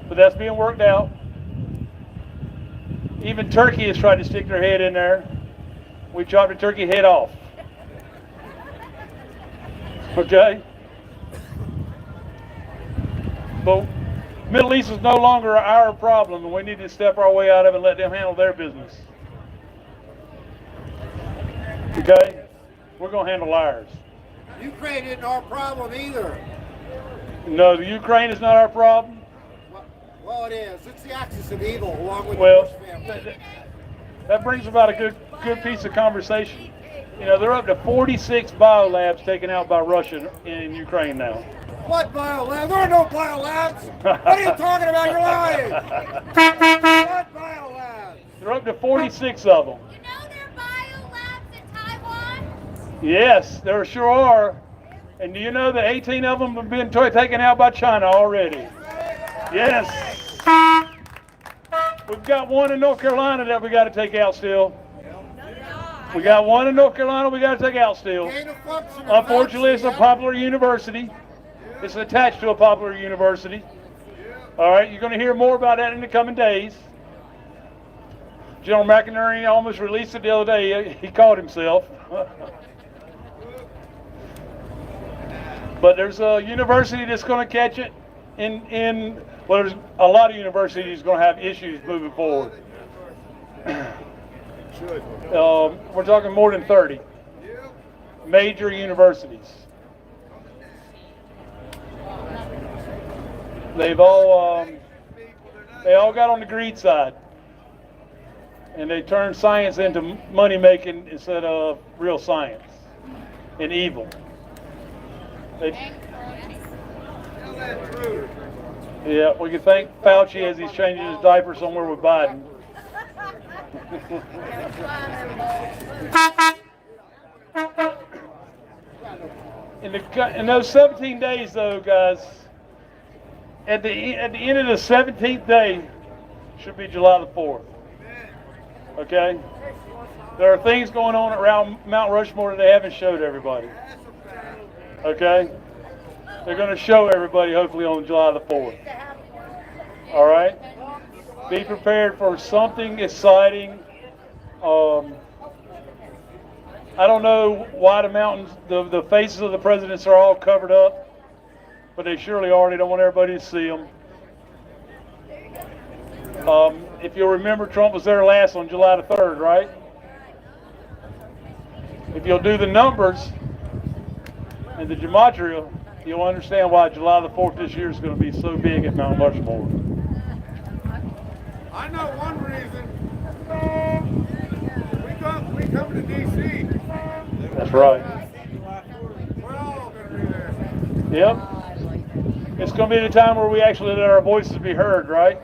but that's being worked out. Even Turkey has tried to stick their head in there. We chopped the turkey head off. Okay? But Middle East is no longer our problem, and we need to step our way out of it and let them handle their business. Okay? We're going to handle ours. Ukraine isn't our problem either. No, the Ukraine is not our problem. Well, it is. It's the axis of evil, along with Well, the Bush family. that brings about a good piece of conversation. You know, they're up to 46 biolabs taken out by Russia in Ukraine now. What biolabs? There are no biolabs. What are you talking about? You're lying. What biolabs? They're up to 46 of them. You know there are biolabs in Taiwan? Yes, there sure are. And do you know that 18 of them have been taken out by China already? Yes. We've got one in North Carolina that we got to take out still. We got one in North Carolina we got to take out still. Unfortunately, it's a popular university. It's attached to a popular university. All right, you're going to hear more about that in the coming days. General McInerney almost released it the other day. He caught himself. But there's a university that's going to catch it. Well, there's a lot of universities going to have issues moving forward. We're talking more than 30 major universities. They all got on the greed side, and they turned science into money making instead of real science and evil. Yeah, we can thank Fauci as he's changing his diaper somewhere with Biden. In those 17 days, though, guys, at the end of the 17th day should be July the 4th. Okay? There are things going on around Mount Rushmore that they haven't showed everybody. Okay? They're going to show everybody hopefully on July the 4th. All right? Be prepared for something exciting. I don't know why the mountains, the faces of the presidents are all covered up, but they surely are. They don't want everybody to see them. If you'll remember, Trump was there last on July the 3rd, right? If you'll do the numbers and the gematria, you'll understand why July the 4th this year is going to be so big at Mount Rushmore. I know one reason. We come to D.C. That's right. We're all going to be there. Yep. It's going to be the time where we actually let our voices be heard, right?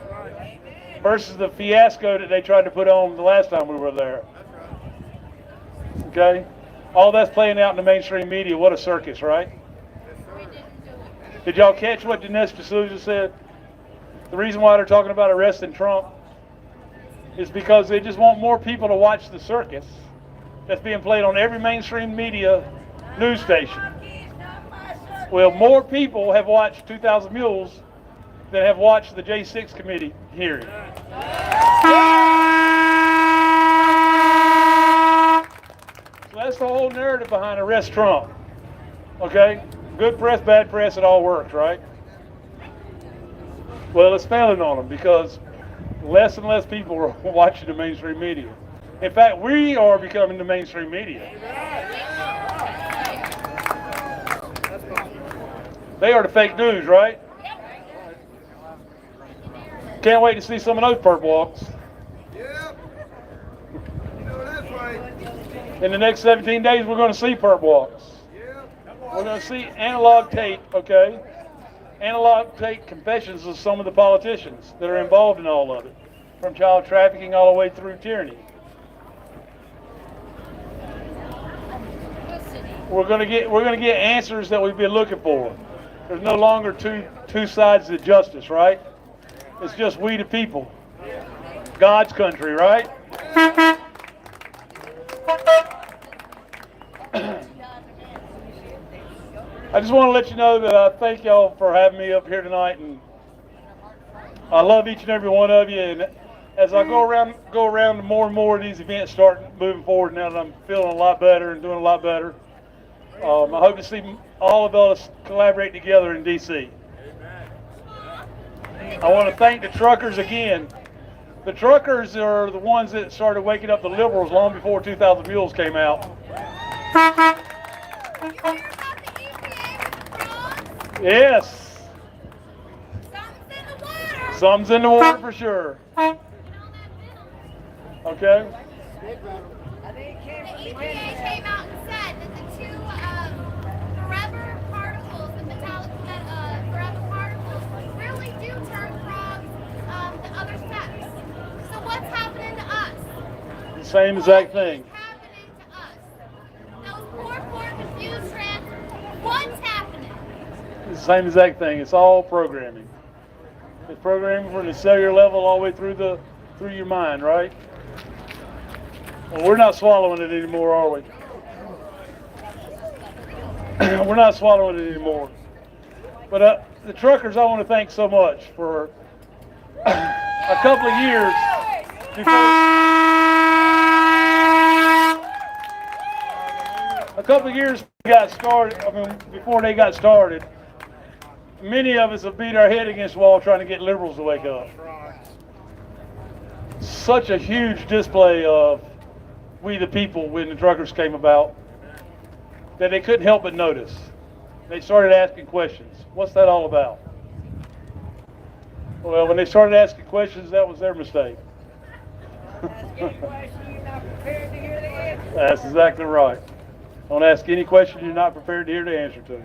Versus the fiasco that they tried to put on the last time we were there. Okay? All that's playing out in the mainstream media. What a circus, right? Did y'all catch what Dinesh D'Souza said? The reason why they're talking about arresting Trump is because they just want more people to watch the circus that's being played on every mainstream media news station. Well, more people have watched 2,000 Mules than have watched the J6 committee hearing. So that's the whole narrative behind arrest Trump. Okay? Good press, bad press, it all works, right? Well, it's failing on them because less and less people are watching the mainstream media. In fact, we are becoming the mainstream media. They are the fake news, right? Can't wait to see some of those perp walks. Yep. You know that's right. In the next 17 days, we're going to see perp walks. Yep. We're going to see analog tape, okay? Analog tape confessions of some of the politicians that are involved in all of it, from child trafficking all the way through tyranny. We're going to get answers that we've been looking for. There's no longer two sides to justice, right? It's just we the people. God's country, right? I just want to let you know that I thank y'all for having me up here tonight, and I love each and every one of you. And as I go around, more and more of these events start moving forward. Now that I'm feeling a lot better and doing a lot better, I hope to see all of us collaborate together in D.C. I want to thank the truckers again. The truckers are the ones that started waking up the liberals long before 2,000 Mules came out. Yes. Something's in the water for sure. Okay. The EPA came out and said that the two forever particles, the metallic forever particles, really do turn frogs the other sex. So what's happening to us? The same exact thing. What's happening to us? Those poor confused trans, what's happening? It's the same exact thing. It's all programming. It's programming from the cellular level all the way through your mind, right? Well, we're not swallowing it anymore, are we? We're not swallowing it anymore. But the truckers, I want to thank so much for a couple of years got started. I mean, before they got started, many of us have beat our head against the wall trying to get liberals to wake up. Such a huge display of we the people when the truckers came about that they couldn't help but notice. They started asking questions. What's that all about? Well, when they started asking questions, that was their mistake. That's exactly right. Don't ask any question you're not prepared to hear the answer to.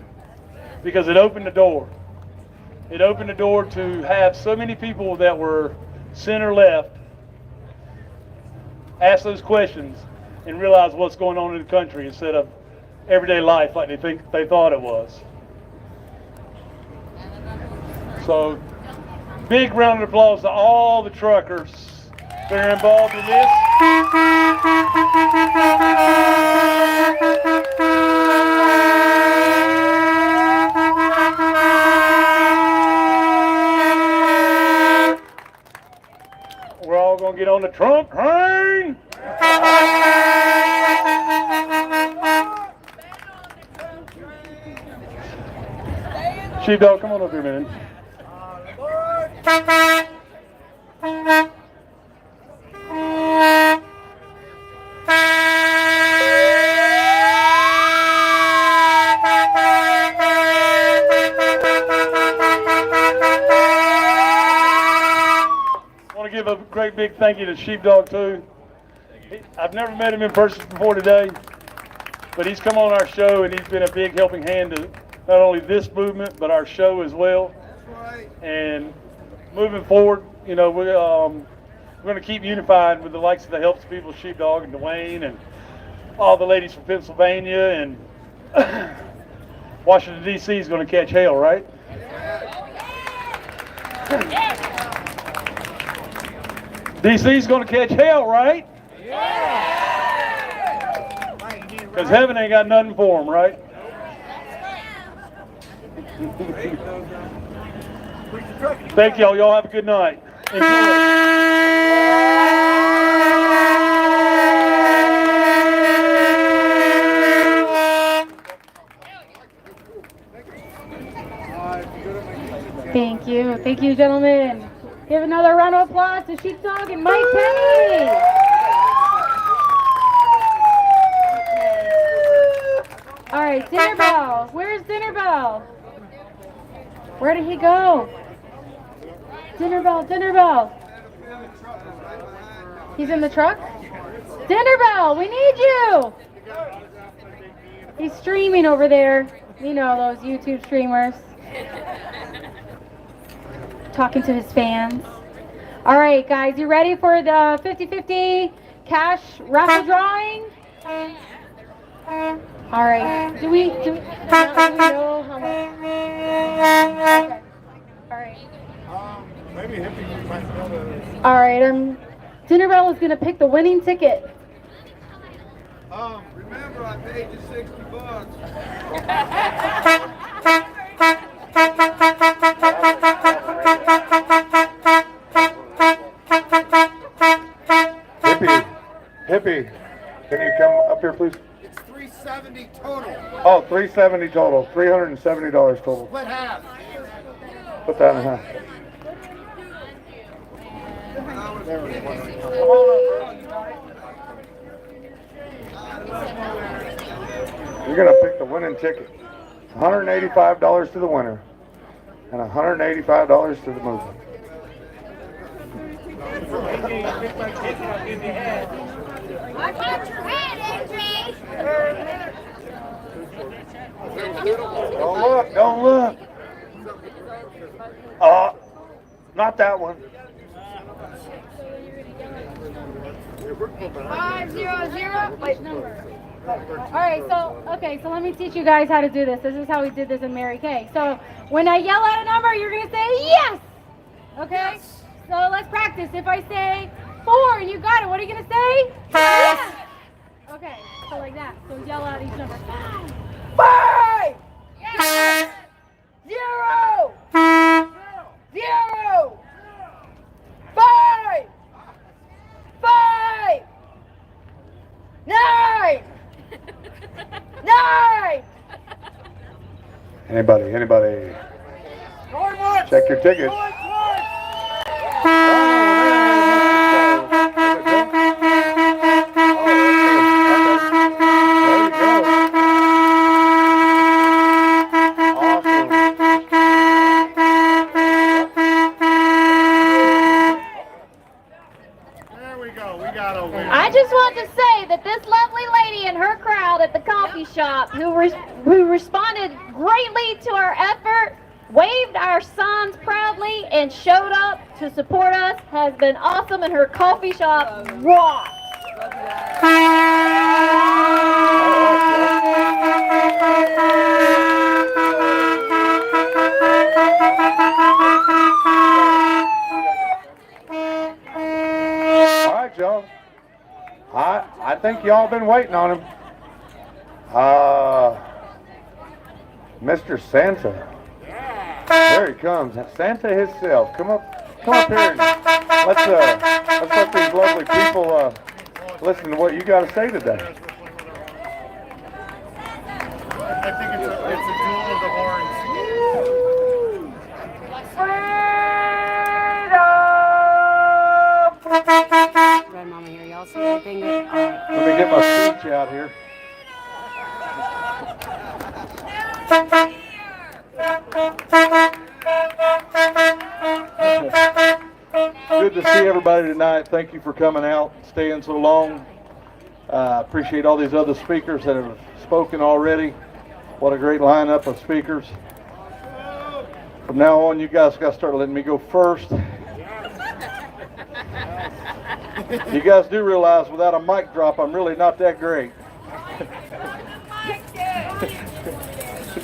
Because it opened the door. It opened the door to have so many people that were center left ask those questions and realize what's going on in the country instead of everyday life like they thought it was. So, big round of applause to all the truckers that are involved in this. We're all going to get on the Trump train. Sheepdog, come on up here, man. I want to give a great big thank you to Sheepdog too. I've never met him in person before today, but he's come on our show and he's been a big helping hand to not only this movement but our show as well. And moving forward, you know, we're going to keep unified with the likes of the Helps People, Sheepdog, and Dwayne, and all the ladies from Pennsylvania, and Washington D.C. is going to catch hell, right? D.C. is going to catch hell, right? Because heaven ain't got nothing for them, right? Thank y'all. Y'all have a good night. Enjoy. Thank you. you. Thank you, gentlemen. Give another round of applause to Sheepdog and Mike Penny. All right, Dinner Bell. Where's Dinner Bell? Where did he go? Dinner Bell, Dinner Bell. He's in the truck? Dinner Bell, we need you. He's streaming over there. You know those YouTube streamers. Talking to his fans. All right, guys, you ready for the 50-50 cash raffle drawing? All right. Do we know how much? Okay. All right. Maybe Hippie might know the... All right. Dinner Bell is gonna pick the winning ticket. Remember, I paid you $60. Hippie, can you come up here, please? It's $370 total. Oh, $370 total, $370 total. Split half. Put that in half. You're gonna pick the winning ticket. $185 to the winner, and $185 to the movement. I got your head, AJ. Don't look, don't look. Not that one. 500. Wait, number. All right, so let me teach you guys how to do this. This is how we did this in Mary Kay. So when I yell out a number, you're gonna say yes. Okay? Yes. So let's practice. If I say 4 and you got it, what are you gonna say? Yes. Okay, so like that. So yell out each number. 5. Yes. 0. 0. 5. 5. 9. 9. Anybody? Check your tickets. I just want to say that this lovely lady and her crowd at the coffee shop who responded greatly to our effort, waved our signs proudly, and showed up to support us has been awesome, and her coffee shop rocks. All right, y'all. I think y'all been waiting on him. Mr. Santa. There he comes. Santa himself. Come up here. And let's let these lovely people listen to what you got to say today. I think it's a duel of the horns. Red Mama here. Y'all see anything? Let me get my speech out here. Good to see everybody tonight. Thank you for coming out, staying so long. Appreciate all these other speakers that have spoken already. What a great lineup of speakers. From now on, you guys got to start letting me go first. You guys do realize without a mic drop, I'm really not that great.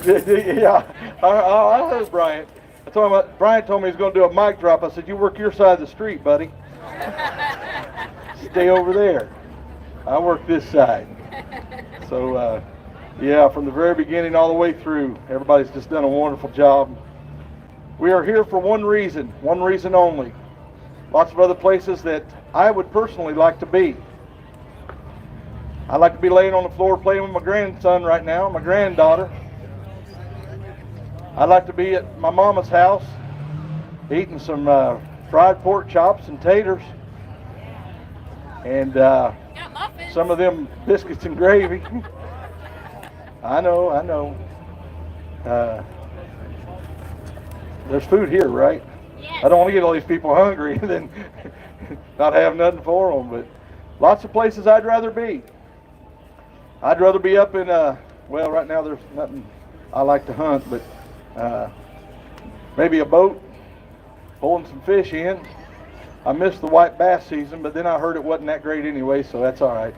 Yeah, I heard Bryant. Bryant told me he's going to do a mic drop. I said, you work your side of the street, buddy. Stay over there. I work this side. So, yeah, from the very beginning all the way through, everybody's just done a wonderful job. We are here for one reason only. Lots of other places that I would personally like to be. I'd like to be laying on the floor playing with my grandson right now, my granddaughter. I'd like to be at my mama's house eating some fried pork chops and taters, and some of them biscuits and gravy. I know. There's food here, right? Yes. I don't want to get all these people hungry and then not have nothing for them, but lots of places I'd rather be. I'd rather be up in, well, right now there's nothing. I like to hunt, but maybe a boat, pulling some fish in. I missed the white bass season, but then I heard it wasn't that great anyway, so that's all right.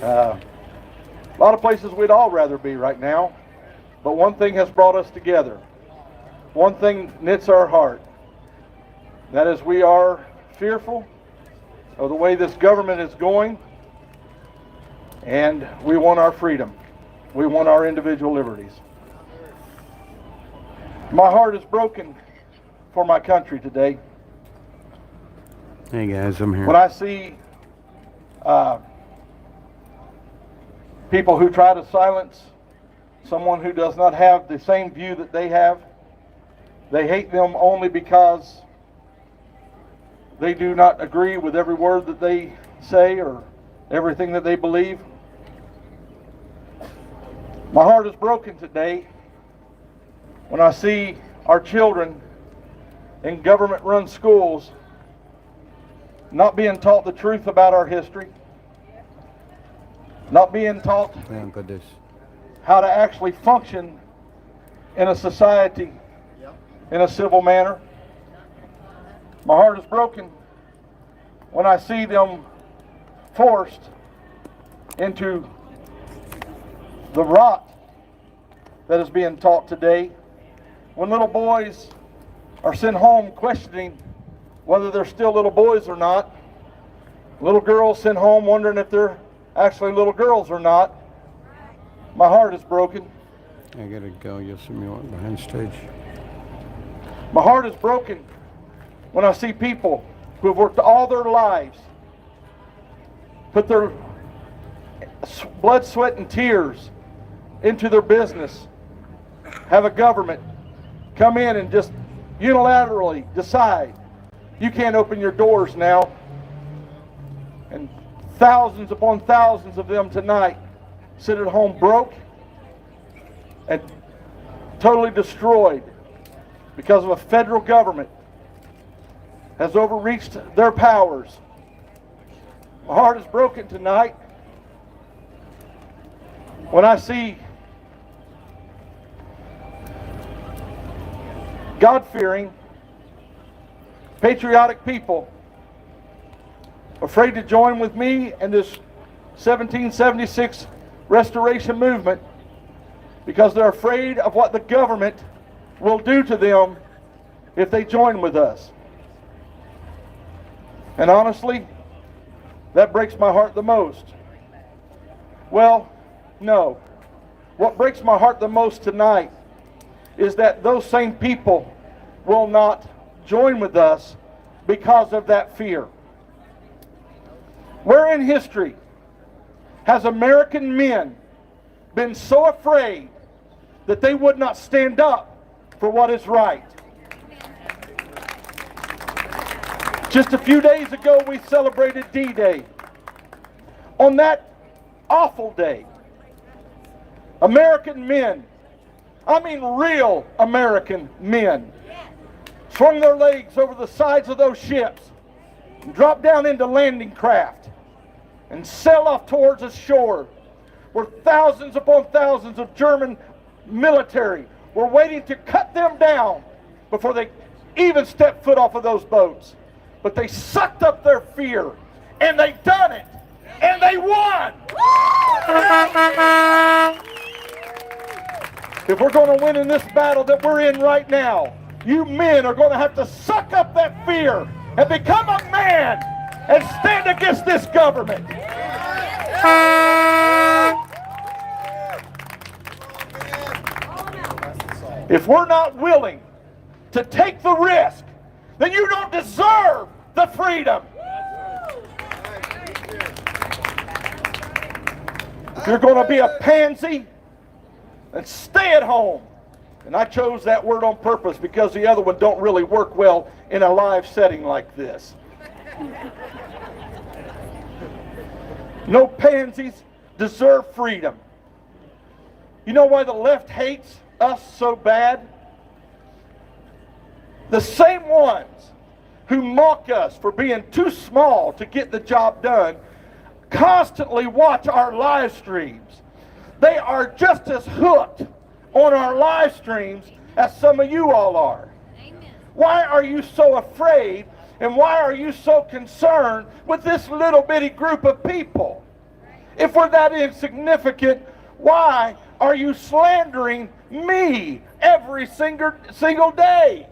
A lot of places we'd all rather be right now, but one thing has brought us together. One thing knits our heart. That is, we are fearful of the way this government is going, and we want our freedom. We want our individual liberties. My heart is broken for my country today. Hey guys, I'm here. When I see people who try to silence someone who does not have the same view that they have, they hate them only because they do not agree with every word that they say or everything that they believe. My heart is broken today when I see our children in government-run schools not being taught the truth about our history, not being taught how to actually function in a society in a civil manner. My heart is broken when I see them forced into the rot that is being taught today. When little boys are sent home questioning whether they're still little boys or not. Little girls sent home wondering if they're actually little girls or not. My heart is broken. I gotta go. You'll see me behind stage. My heart is broken when I see people who have worked all their lives, put their blood, sweat, and tears into their business, have a government come in and just unilaterally decide you can't open your doors now. And thousands upon thousands of them tonight sit at home broke and totally destroyed because of a federal government has overreached their powers. My heart is broken tonight when I see God-fearing, patriotic people afraid to join with me in this 1776 restoration movement because they're afraid of what the government will do to them if they join with us. And honestly, that breaks my heart the most. Well, no. What breaks my heart the most tonight is that those same people will not join with us because of that fear. Where in history has American men been so afraid that they would not stand up for what is right? Just a few days ago, we celebrated D-Day. On that awful day, American men, I mean real American men, swung their legs over the sides of those ships, and dropped down into landing craft, and sailed off towards the shore, where thousands upon thousands of German military were waiting to cut them down before they even stepped foot off of those boats. But they sucked up their fear, and they done it, and they won. If we're going to win in this battle that we're in right now, you men are going to have to suck up that fear and become a man and stand against this government. If we're not willing to take the risk, then you don't deserve the freedom. If you're going to be a pansy, then stay at home. And I chose that word on purpose because the other one don't really work well in a live setting like this. No pansies deserve freedom. You know why the left hates us so bad? The same ones who mock us for being too small to get the job done constantly watch our live streams. They are just as hooked on our live streams as some of you all are. Amen. Why are you so afraid and why are you so concerned with this little bitty group of people? If we're that insignificant, why are you slandering me every single day?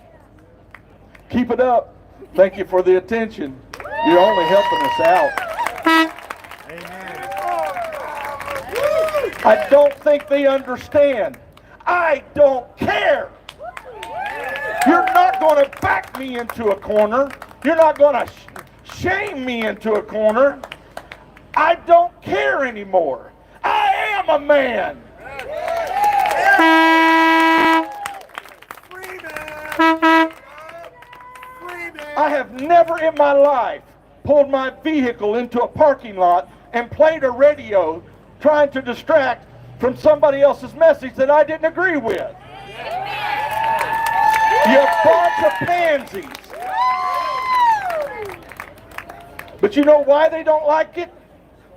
Keep it up. Thank you for the attention. You're only helping us out. Amen. I don't think they understand. I don't care. You're not going to back me into a corner. You're not going to shame me into a corner. I don't care anymore. I am a man. I have never in my life pulled my vehicle into a parking lot and played a radio trying to distract from somebody else's message that I didn't agree with. You bunch of pansies. But you know why they don't like it?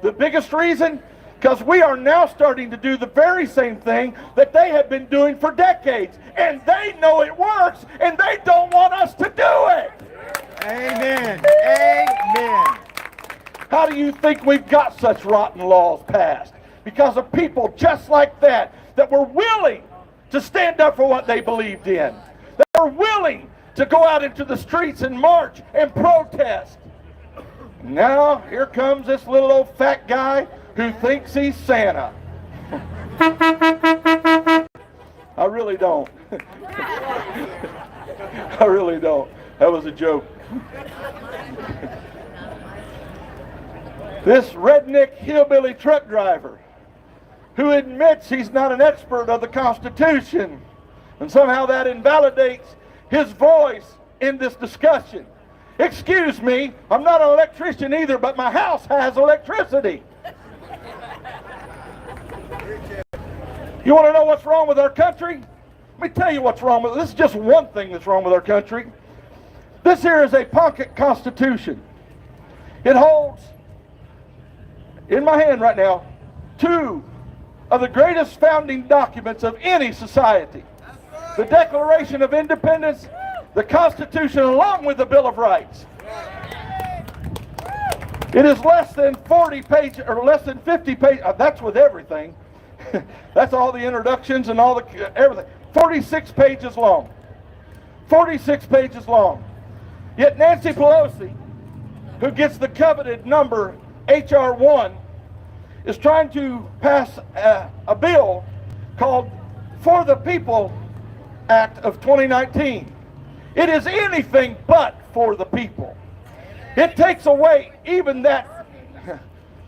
The biggest reason? Because we are now starting to do the very same thing that they have been doing for decades. And they know it works, and they don't want us to do it. Amen. Amen. How do you think we've got such rotten laws passed? Because of people just like that were willing to stand up for what they believed in. That were willing to go out into the streets and march and protest. Now, here comes this little old fat guy who thinks he's Santa. I really don't. I really don't. That was a joke. This redneck hillbilly truck driver who admits he's not an expert of the Constitution, and somehow that invalidates his voice in this discussion. Excuse me, I'm not an electrician either, but my house has electricity. You want to know what's wrong with our country? Let me tell you what's wrong with it. This is just one thing that's wrong with our country. This here is a pocket constitution. It holds, in my hand right now, two of the greatest founding documents of any society. The Declaration of Independence, the Constitution, along with the Bill of Rights. It is less than 40 pages, or less than 50 pages. That's with everything. That's all the introductions and all the everything. 46 pages long. 46 pages long. Yet Nancy Pelosi, who gets the coveted number H.R. 1, is trying to pass a bill called For the People Act of 2019. It is anything but for the people. It takes away even that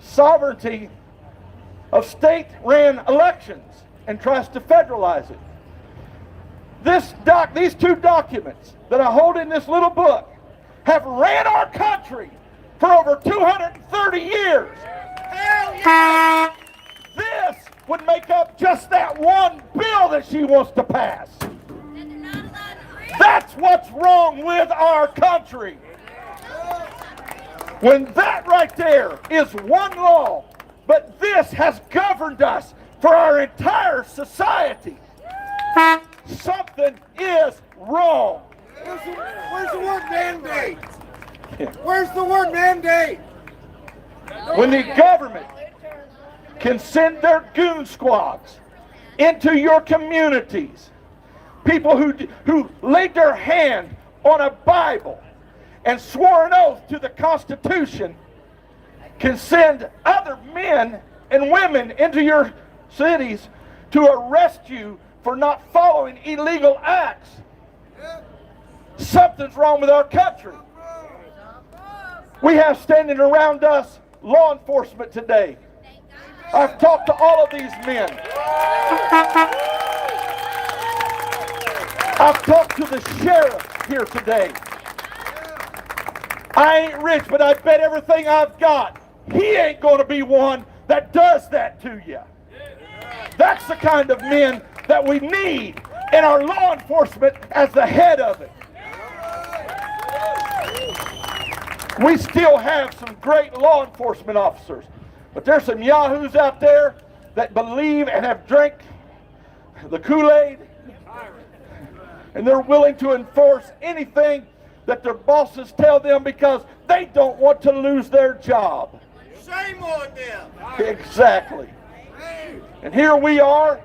sovereignty of state-ran elections and tries to federalize it. These two documents that I hold in this little book have ran our country for over 230 years. Hell yeah! This would make up just that one bill that she wants to pass. That's what's wrong with our country. When that right there is one law, but this has governed us for our entire society, something is wrong. Where's the word mandate? Where's the word mandate? When the government can send their goon squads into your communities, people who laid their hand on a Bible and swore an oath to the Constitution, can send other men and women into your cities to arrest you for not following illegal acts. Something's wrong with our country. We have standing around us law enforcement today. I've talked to all of these men. I've talked to the sheriff here today. I ain't rich, but I bet everything I've got, he ain't going to be one that does that to you. That's the kind of men that we need in our law enforcement as the head of it. We still have some great law enforcement officers, but there's some yahoos out there that believe and have drank the Kool-Aid, and they're willing to enforce anything that their bosses tell them because they don't want to lose their job. Shame on them. Exactly. And here we are.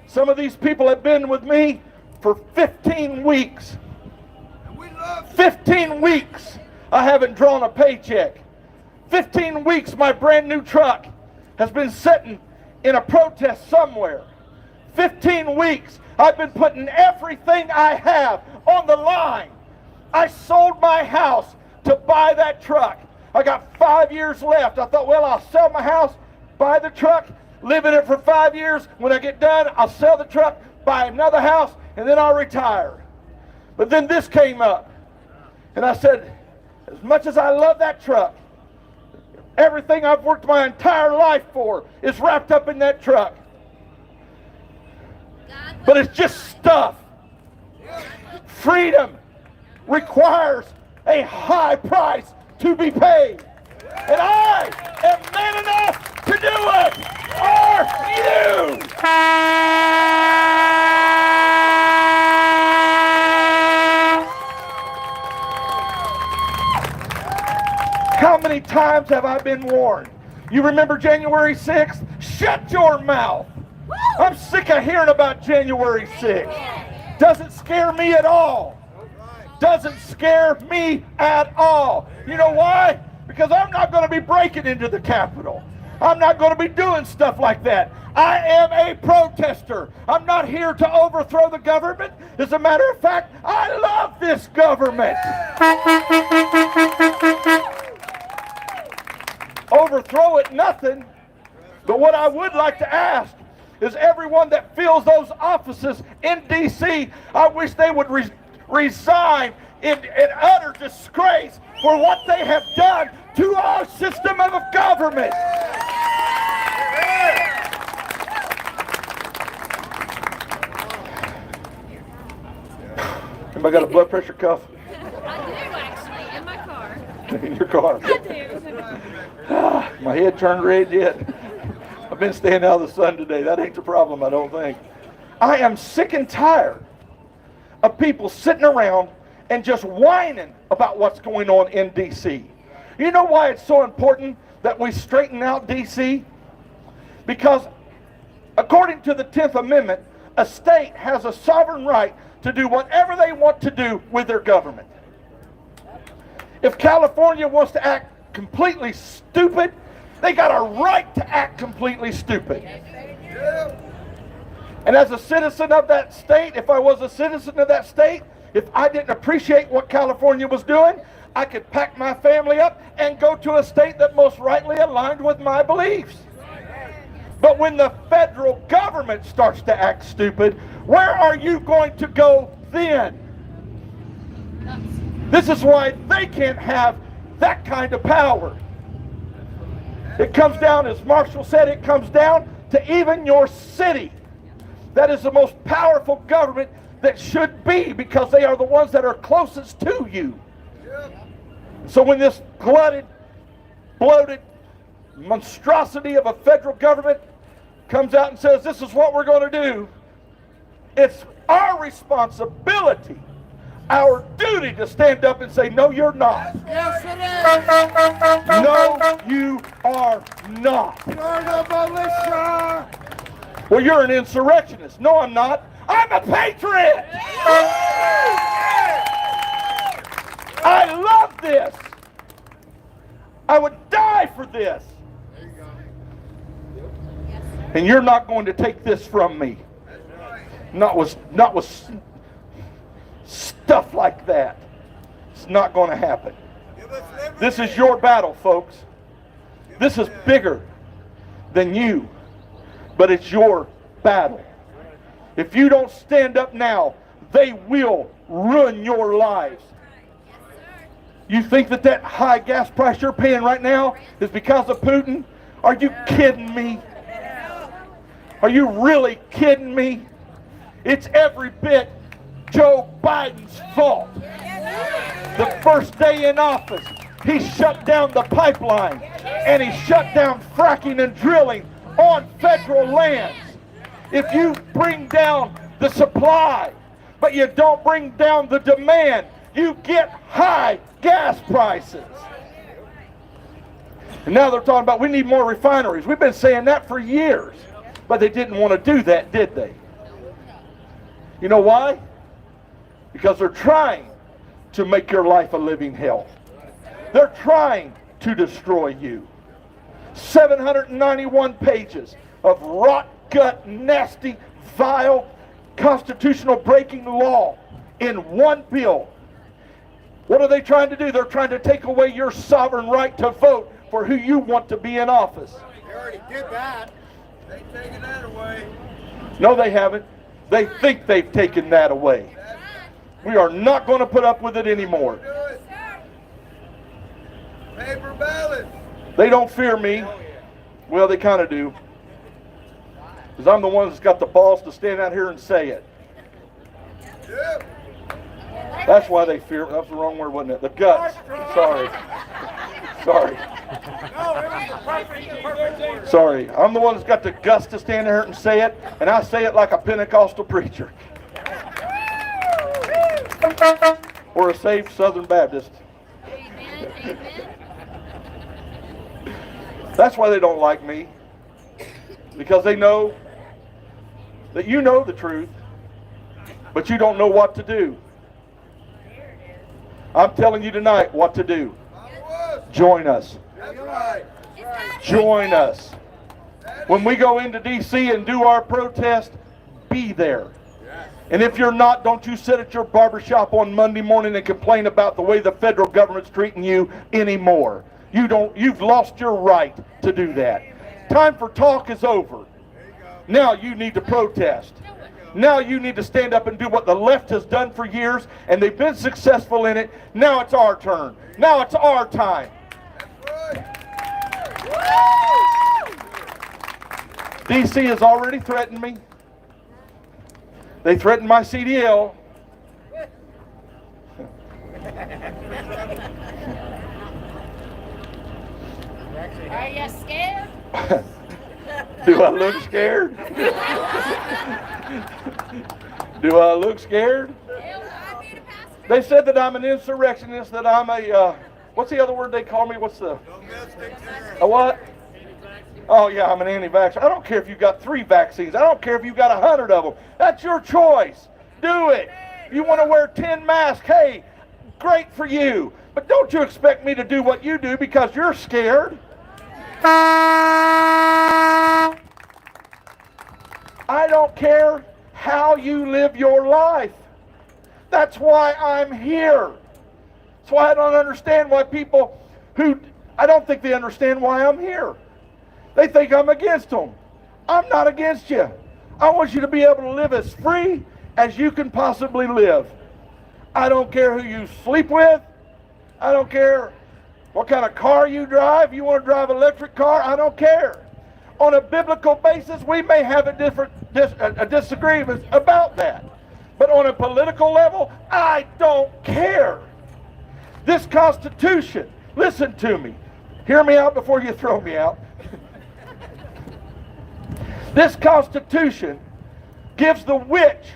Some of these people have been with me for 15 weeks. 15 weeks I haven't drawn a paycheck. 15 weeks my brand new truck has been sitting in a protest somewhere. 15 weeks I've been putting everything I have on the line. I sold my house to buy that truck. I got 5 years left. I thought, well, I'll sell my house, buy the truck, live in it for 5 years. When I get done, I'll sell the truck, buy another house, and then I'll retire. But then this came up. And I said, as much as I love that truck, everything I've worked my entire life for is wrapped up in that truck. But it's just stuff. Freedom requires a high price to be paid. And I am man enough to do it. Are you? How many times have I been warned? You remember January 6th? Shut your mouth. I'm sick of hearing about January 6th. Doesn't scare me at all. Doesn't scare me at all. You know why? Because I'm not going to be breaking into the Capitol. I'm not going to be doing stuff like that. I am a protester. I'm not here to overthrow the government. As a matter of fact, I love this government. Overthrow it, nothing. But what I would like to ask is everyone that fills those offices in D.C., I wish they would resign in utter disgrace for what they have done to our system of government. Anybody got a blood pressure cuff? I do actually, in my car. In your car? I do. My head turned red yet. I've been staying out of the sun today. That ain't the problem, I don't think. I am sick and tired of people sitting around and just whining about what's going on in D.C. You know why it's so important that we straighten out D.C.? Because according to the 10th Amendment, a state has a sovereign right to do whatever they want to do with their government. If California wants to act completely stupid, they got a right to act completely stupid. And as a citizen of that state, if I was a citizen of that state, if I didn't appreciate what California was doing, I could pack my family up and go to a state that most rightly aligned with my beliefs. But when the federal government starts to act stupid, where are you going to go then? This is why they can't have that kind of power. It comes down, as Marshall said, it comes down to even your city. That is the most powerful government that should be, because they are the ones that are closest to you. So when this glutted, bloated monstrosity of a federal government comes out and says, this is what we're going to do, it's our responsibility, our duty to stand up and say, no, you're not. Yes, it is. No, you are not. You're the militia. Well, you're an insurrectionist. No, I'm not. I'm a patriot. I love this. I would die for this. And you're not going to take this from me. Not with stuff like that. It's not going to happen. This is your battle, folks. This is bigger than you, but it's your battle. If you don't stand up now, they will ruin your lives. You think that that high gas price you're paying right now is because of Putin? Are you kidding me? Are you really kidding me? It's every bit Joe Biden's fault. The first day in office, he shut down the pipeline and he shut down fracking and drilling on federal lands. If you bring down the supply, but you don't bring down the demand, you get high gas prices. And now they're talking about we need more refineries. We've been saying that for years, but they didn't want to do that, did they? You know why? Because they're trying to make your life a living hell. They're trying to destroy you. 791 pages of rot gut, nasty, vile, constitutional breaking law in one bill. What are they trying to do? They're trying to take away your sovereign right to vote for who you want to be in office. They already did that. They've taken that away. No, they haven't. They think they've taken that away. We are not going to put up with it anymore. Paper ballot. They don't fear me. Well, they kind of do. Because I'm the one that's got the balls to stand out here and say it. Yep. That's why they fear. That's the wrong word, wasn't it? The guts. Sorry. Sorry. Sorry. I'm the one that's got the guts to stand there and say it, and I say it like a Pentecostal preacher. Or a saved Southern Baptist. Amen. Amen. That's why they don't like me. Because they know that you know the truth, but you don't know what to do. I'm telling you tonight what to do. Join us. That's right. Join us. When we go into D.C. and do our protest, be there. And if you're not, don't you sit at your barbershop on Monday morning and complain about the way the federal government's treating you anymore. You've lost your right to do that. Time for talk is over. Now you need to protest. Now you need to stand up and do what the left has done for years, and they've been successful in it. Now it's our turn. Now it's our time. DC has already threatened me. They threatened my CDL. Are you scared? Do I look scared? Do I look scared? They said that I'm an insurrectionist, that I'm a, what's the other word they call me? What's the, a what? Oh yeah, I'm an anti-vaxxer. I don't care if you've got 3 vaccines. I don't care if you've got 100 of them. That's your choice. Do it. If you want to wear 10 masks, hey, great for you. But don't you expect me to do what you do because you're scared. I don't care how you live your life. That's why I'm here. That's why I don't understand why people I don't think they understand why I'm here. They think I'm against them. I'm not against you. I want you to be able to live as free as you can possibly live. I don't care who you sleep with. I don't care what kind of car you drive. You want to drive an electric car? I don't care. On a biblical basis, we may have a disagreement about that. But on a political level, I don't care. This Constitution, listen to me. Hear me out before you throw me out. This Constitution gives the witch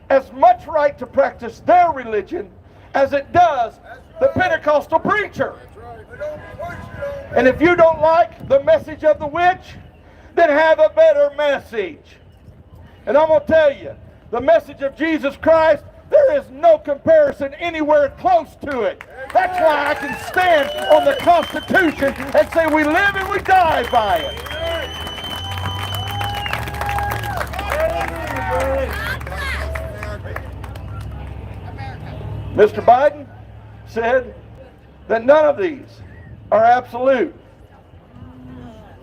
as much right to practice their religion as it does the Pentecostal preacher. And if you don't like the message of the witch, then have a better message. And I'm going to tell you, the message of Jesus Christ, there is no comparison anywhere close to it. That's why I can stand on the Constitution and say we live and we die by it. Mr. Biden said that none of these are absolute.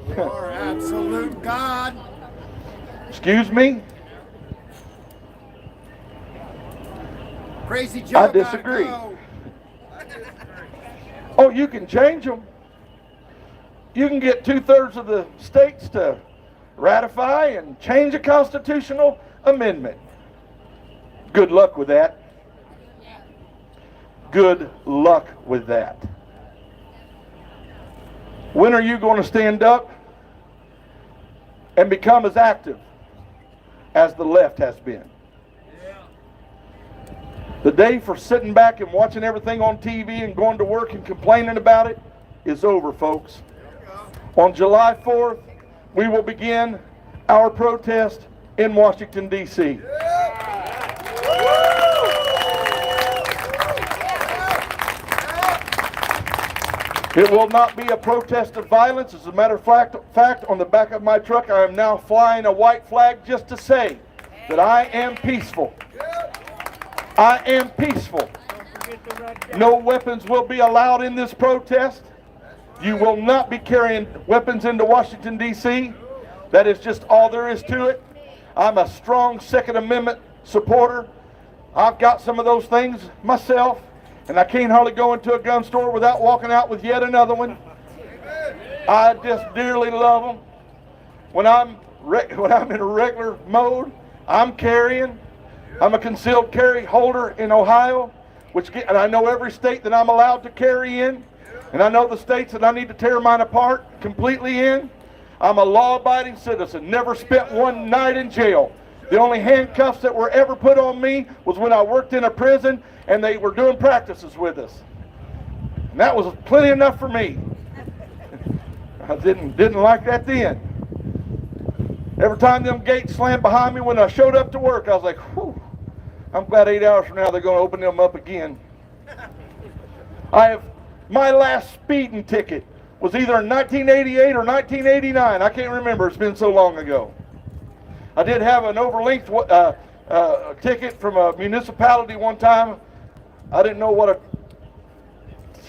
We are absolute God. Excuse me? Crazy Joe. I disagree. Oh, you can change them. You can get 2/3 of the states to ratify and change a constitutional amendment. Good luck with that. Good luck with that. When are you going to stand up and become as active as the left has been? The day for sitting back and watching everything on TV and going to work and complaining about it is over, folks. On July 4th, we will begin our protest in Washington, D.C. It will not be a protest of violence. As a matter of fact, on the back of my truck, I am now flying a white flag just to say that I am peaceful. I am peaceful. No weapons will be allowed in this protest. You will not be carrying weapons into Washington, D.C. That is just all there is to it. I'm a strong Second Amendment supporter. I've got some of those things myself, and I can't hardly go into a gun store without walking out with yet another one. I just dearly love them. When I'm in a regular mode, I'm carrying. I'm a concealed carry holder in Ohio, and I know every state that I'm allowed to carry in, and I know the states that I need to tear mine apart completely in. I'm a law-abiding citizen, never spent one night in jail. The only handcuffs that were ever put on me was when I worked in a prison and they were doing practices with us. And that was plenty enough for me. I didn't like that then. Every time them gates slammed behind me when I showed up to work, I was like, whew, I'm glad 8 hours from now they're going to open them up again. My last speeding ticket was either in 1988 or 1989. I can't remember. It's been so long ago. I did have an overlength ticket from a municipality one time. I didn't know what a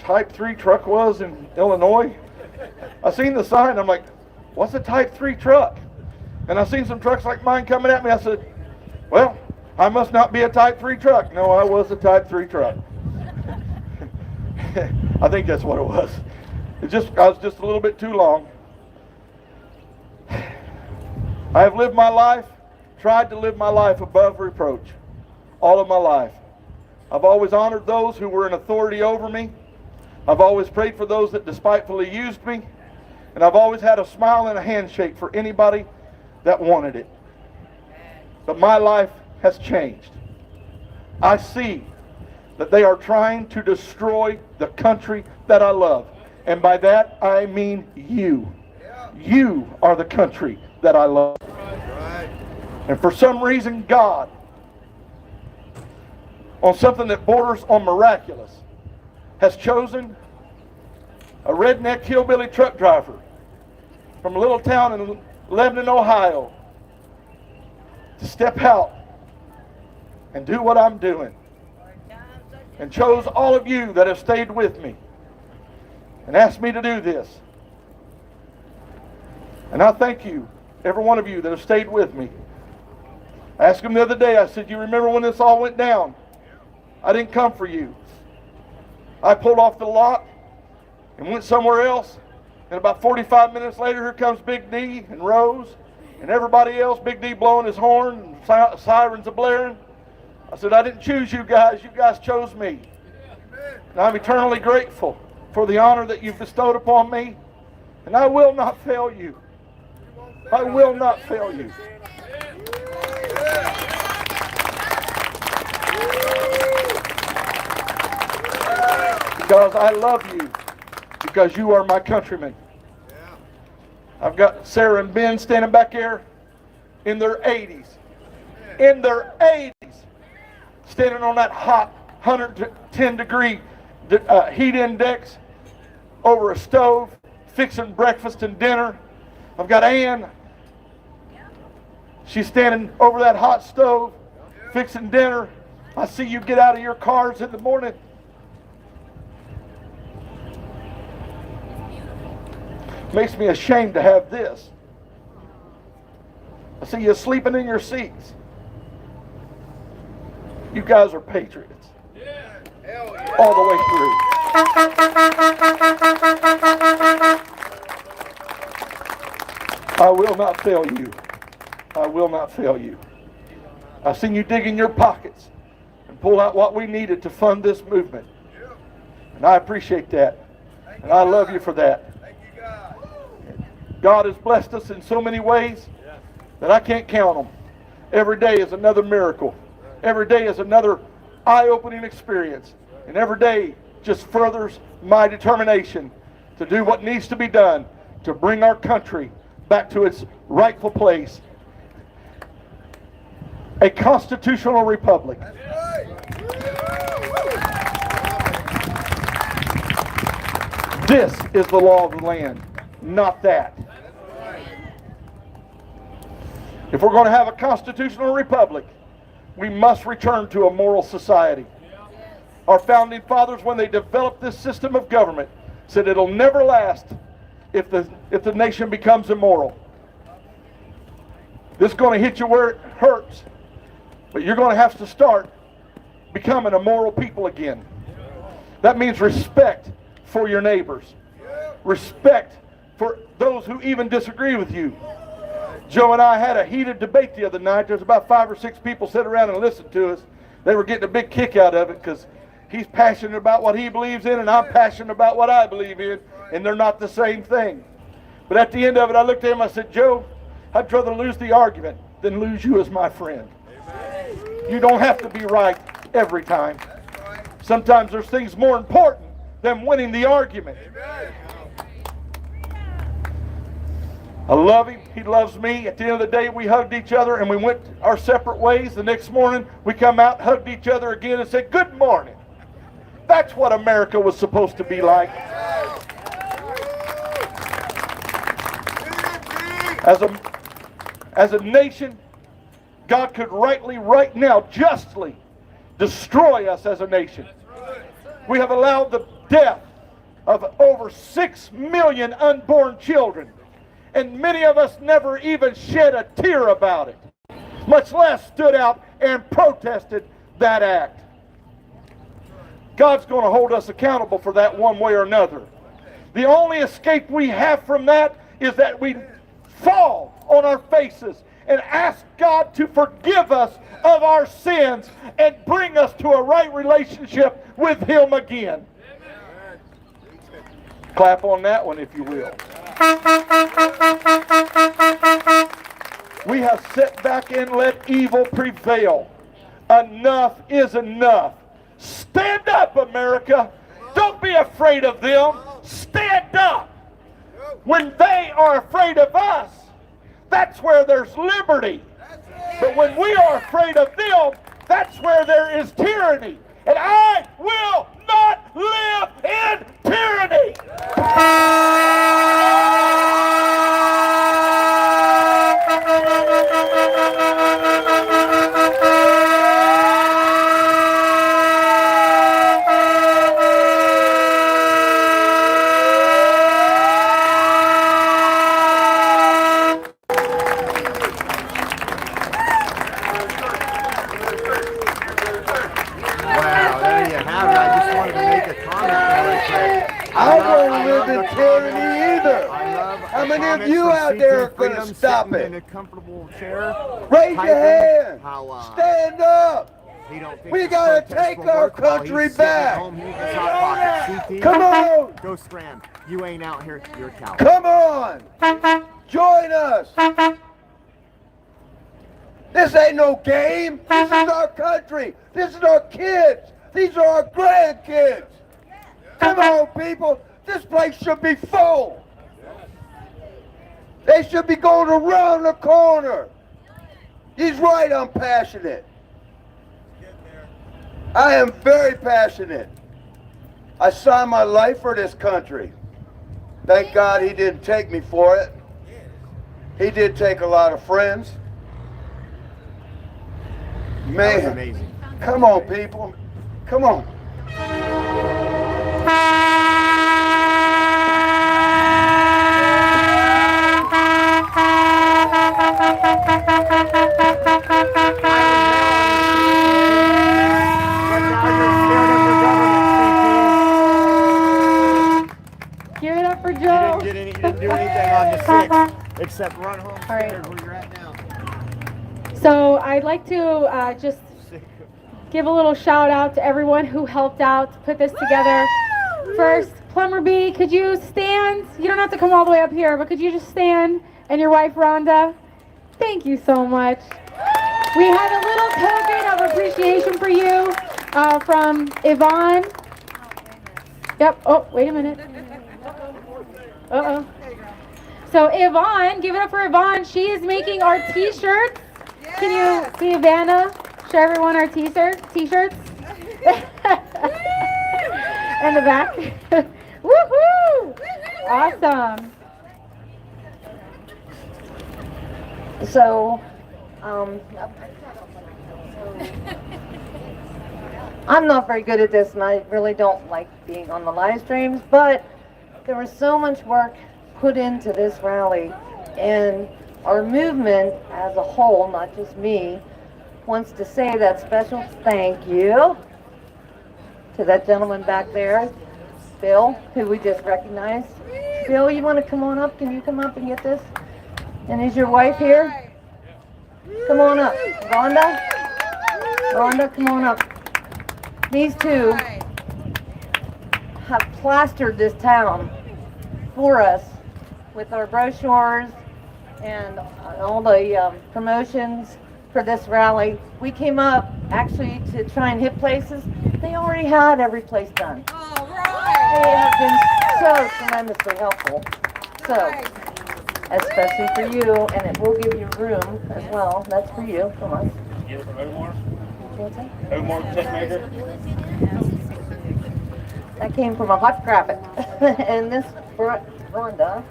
Type 3 truck was in Illinois. I seen the sign. I'm like, what's a Type 3 truck? And I seen some trucks like mine coming at me. I said, well, I must not be a Type 3 truck. No, I was a Type 3 truck. I think that's what it was. I was just a little bit too long. I have lived my life, tried to live my life above reproach, all of my life. I've always honored those who were in authority over me. I've always prayed for those that despitefully used me. And I've always had a smile and a handshake for anybody that wanted it. But my life has changed. I see that they are trying to destroy the country that I love. And by that, I mean you. You are the country that I love. And for some reason, God, on something that borders on miraculous, has chosen a redneck hillbilly truck driver from a little town in Lebanon, Ohio, to step out and do what I'm doing. And chose all of you that have stayed with me and asked me to do this. And I thank you, every one of you that have stayed with me. I asked him the other day, I said, you remember when this all went down? I didn't come for you. I pulled off the lot and went somewhere else. And about 45 minutes later, here comes Big D and Rose and everybody else. Big D blowing his horn and sirens are blaring. I said, I didn't choose you guys. You guys chose me. And I'm eternally grateful for the honor that you've bestowed upon me. And I will not fail you. I will not fail you. Because I love you. Because you are my countrymen. I've got Sarah and Ben standing back here in their 80s. In their 80s. Standing on that hot 110 degree heat index over a stove, fixing breakfast and dinner. I've got Ann. She's standing over that hot stove, fixing dinner. I see you get out of your cars in the morning. Makes me ashamed to have this. I see you sleeping in your seats. You guys are patriots. all the way through. I will not fail you. I will not fail you. I've seen you dig in your pockets and pull out what we needed to fund this movement. And I appreciate that. And I love you for that. God has blessed us in so many ways that I can't count them. Every day is another miracle. Every day is another eye-opening experience. And every day just furthers my determination to do what needs to be done to bring our country back to its rightful place. A constitutional republic. This is the law of the land, not that. If we're going to have a constitutional republic, we must return to a moral society. Our founding fathers, when they developed this system of government, said it'll never last if the nation becomes immoral. This is going to hit you where it hurts, but you're going to have to start becoming a moral people again. That means respect for your neighbors. Respect for those who even disagree with you. Joe and I had a heated debate the other night. There's about 5 or 6 people sitting around and listened to us. They were getting a big kick out of it because he's passionate about what he believes in and I'm passionate about what I believe in, and they're not the same thing. But at the end of it, I looked at him and I said, Joe, I'd rather lose the argument than lose you as my friend. You don't have to be right every time. Sometimes there's things more important than winning the argument. I love him. He loves me. At the end of the day, we hugged each other and we went our separate ways. The next morning, we come out, hugged each other again and said, good morning. That's what America was supposed to be like. As a nation, God could rightly, right now, justly destroy us as a nation. We have allowed the death of over 6 million unborn children. And many of us never even shed a tear about it, much less stood out and protested that act. God's going to hold us accountable for that one way or another. The only escape we have from that is that we fall on our faces and ask God to forgive us of our sins and bring us to a right relationship with Him again. Clap on that one, if you will. We have sat back and let evil prevail. Enough is enough. Stand up, America. Don't be afraid of them. Stand up. When they are afraid of us, that's where there's liberty. But when we are afraid of them, that's where there is tyranny. And I will not live in tyranny. How many of you out there are going to stop it? In a comfortable chair. Raise your hand. Stand up. We We got to take our country back. Come on. Go scram. You ain't out here. You're a coward. Come on. Join us. This ain't no game. This is our country. This is our kids. These are our grandkids. Come on, people. This place should be full. They should be going around the corner. He's right, I'm passionate. I am very passionate. I signed my life for this country. Thank God He didn't take me for it. He did take a lot of friends. Man, amazing. Come on, people. Come on. Except run home All right. where you're at now. So I'd like to just give a little shout out to everyone who helped out to put this together. First, Plumber B, could you stand? You don't have to come all the way up here, but could you just stand? And your wife, Rhonda. Thank you so much. We had a little token of appreciation for you from Yvonne. Yep. Oh, wait a minute. Uh-oh. So Yvonne, give it up for Yvonne. She is making our t-shirts. Can you see Vanna? Show everyone our t-shirts. In the back. Woohoo! Awesome. So, I'm not very good at this, and I really don't like being on the live streams, but there was so much work put into this rally, and our movement as a whole, not just me, wants to say that special thank you to that gentleman back there, Bill, who we just recognized. Bill, you want to come on up? Can you come up and get this? And is your wife here? Come on up. Rhonda? Rhonda, come on up. These two have plastered this town for us with our brochures and all the promotions for this rally. We came up actually to try and hit places. They already had every place done. They have been so tremendously helpful. So, especially for you, and it will give you room as well. That's for you, from us. Get it from Omar? What's that? Omar, tent maker? That came from a hot crappet. And this for Rhonda.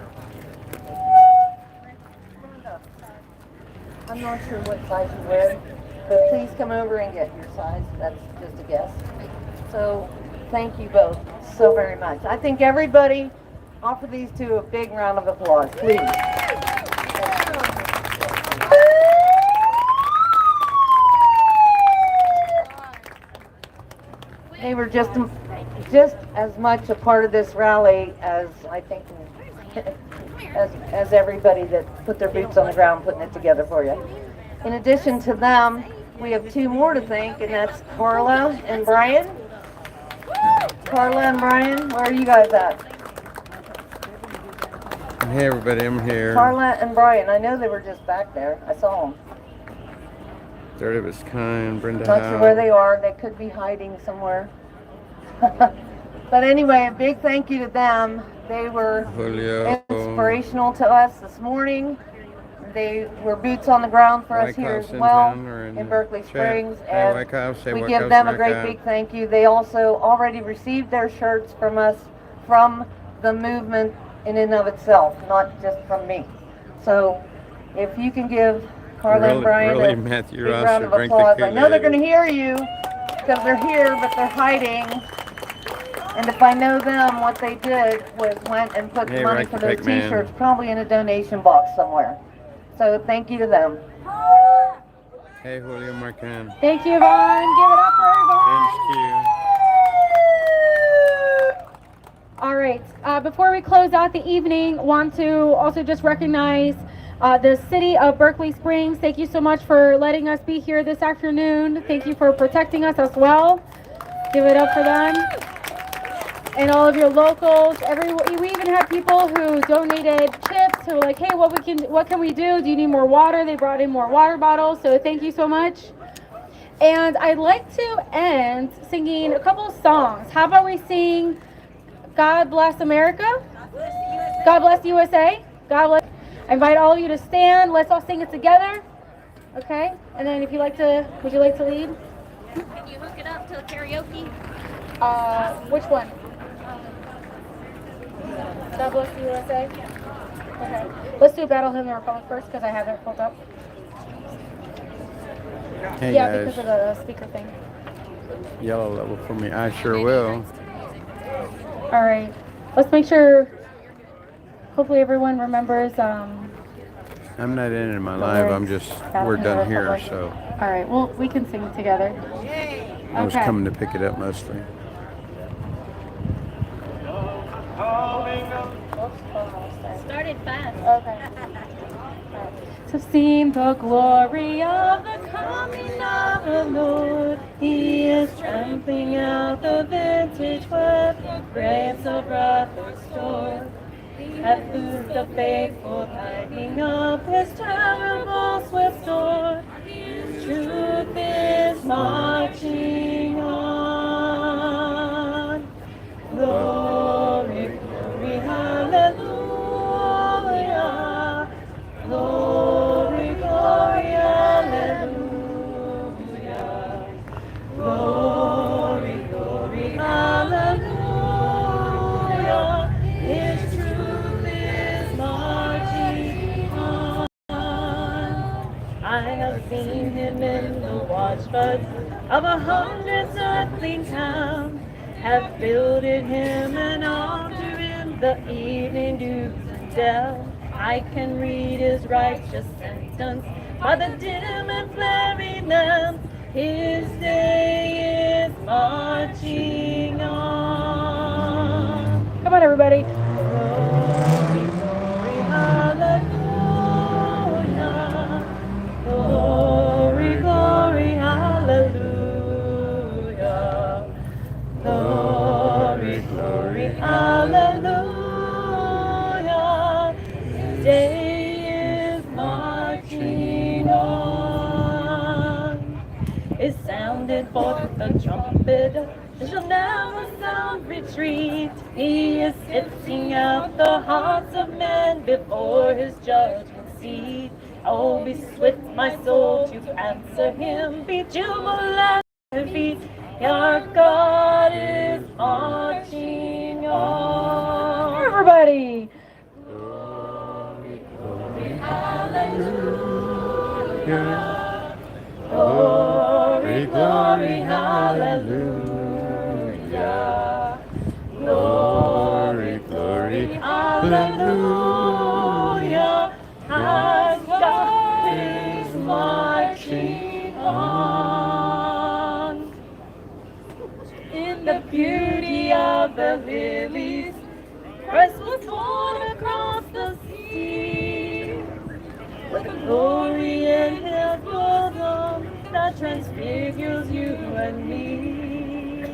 I'm not sure what size you wear, but please come over and get your size. That's just a guess. So, thank you both so very much. I think everybody offer these two a big round of applause, please. They were just as much a part of this rally as I think as everybody that put their boots on the ground putting it together for you. In addition to them, we have two more to thank, and that's Carla and Brian. Carla and Brian, where are you guys at? Hey everybody, I'm here. Carla and Brian, I know they were just back there. I saw them. Third of its kind, Brenda Not sure where they are. They could be hiding somewhere. But anyway, a big thank you to them. They were Julio. inspirational to us this morning. They were boots on the ground for us here as well in Berkeley Springs, and we give them a great big thank you. They also already received their shirts from us, from the movement in and of itself, not just from me. So if you can give Carla and Brian a big round of applause. I know they're going to hear you because they're here, but they're hiding. And if I know them, what they did was went and put money for those t-shirts probably in a donation box somewhere. So thank you to them. Hey, Julio Marcan. Thank you, Yvonne. Give it up for Yvonne. All right. Before we close out the evening, want to also just recognize the city of Berkeley Springs. Thank you so much for letting us be here this afternoon. Thank you for protecting us as well. Give it up for them. And all of your locals. We even had people who donated chips, who were like, hey, what can we do? Do you need more water? They brought in more water bottles, so thank you so much. And I'd like to end singing a couple of songs. How about we sing God Bless America? God Bless USA? God bless. I invite all of you to stand. Let's all sing it together. Okay? And then if you like to, would you like to lead? Can you hook it up to karaoke? Which one? God Bless the USA? Okay. Let's do Battle Hymn of the Republic first because I have it pulled up. Hey yeah, guys. because of the speaker thing. Yellow level for me. I sure will. All right. Let's make sure, hopefully everyone remembers. I'm not in my live. I'm just, we're done here, so. All right. Well, we can sing together. I was coming to pick it up mostly. Started fast. Okay. to seen the glory of the coming of the Lord. He is trampling out the vintage web, grapes of wrath restored. Hath loosed the faithful lightning of his terrible swift sword. Truth is marching on. Glory, glory, hallelujah. Glory, glory, hallelujah. Glory, glory, hallelujah. His truth is marching on. I have seen him in the watchbuds of 100 earthly towns, have builded him an altar in the evening dews and dell. I can read his righteous sentence by the dim and flaring lamp. His day is marching on. Come on, everybody. Glory, glory, hallelujah. Glory, glory, hallelujah. Glory, glory, hallelujah. His day is marching on. It sounded forth the trumpet, it shall never sound retreat. He is sifting out the hearts of men before his judgment seat. Oh, be swift, my soul, to answer him. Be jubilant and feet. Our God is marching on. Everybody. Glory, glory, hallelujah. Glory, glory, hallelujah. Glory, glory, hallelujah. Our God is marching on. In the beauty of the lilies, Christ was born across the sea. With the glory in his bosom that transfigures you and me.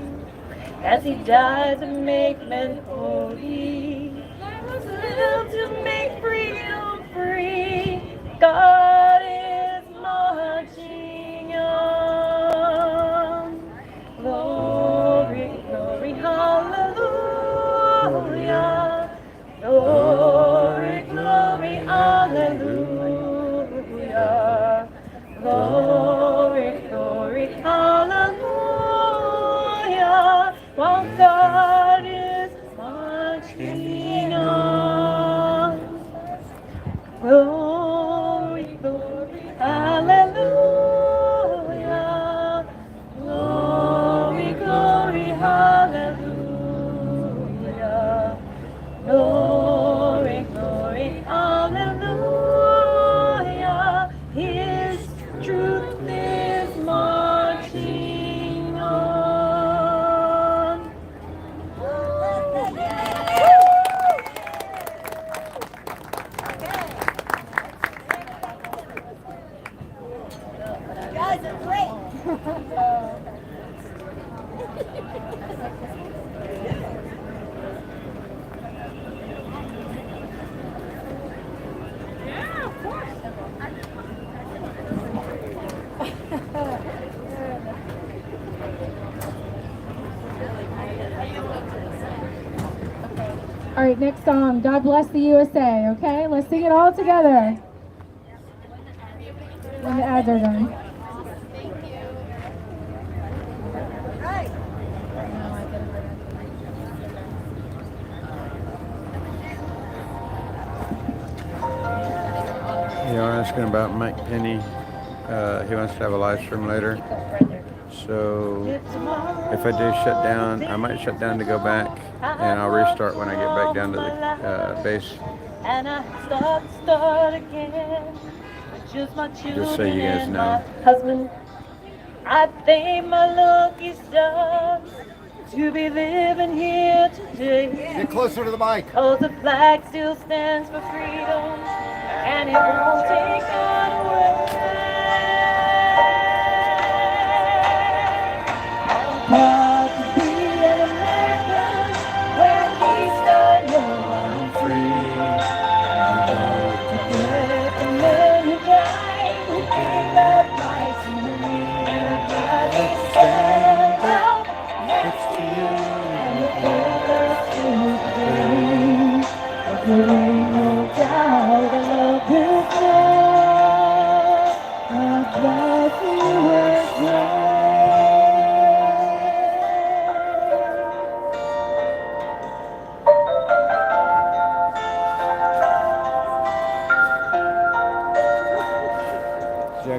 As he died to make men holy, was lived to make freedom free. God is marching on. Glory, glory, hallelujah. Glory, glory, hallelujah. Glory, glory, hallelujah. While God is marching on. Glory, glory, hallelujah. Glory, glory, hallelujah. Glory, glory, hallelujah. His truth is marching on. You guys are great. Yeah, of course. All right, next song, God Bless the USA, okay? Let's sing it all together. When the ads are done. You're asking about Mike Penny. He wants to have a live stream later. So if I do shut down, I might shut down to go back, and I'll restart when I get back down to the base. And I start again. Just my children Just so you guys and know. my husband. I thank my lucky stars to be living here today. Get closer to the mic. 'Cause the flag still stands for freedom, and it won't take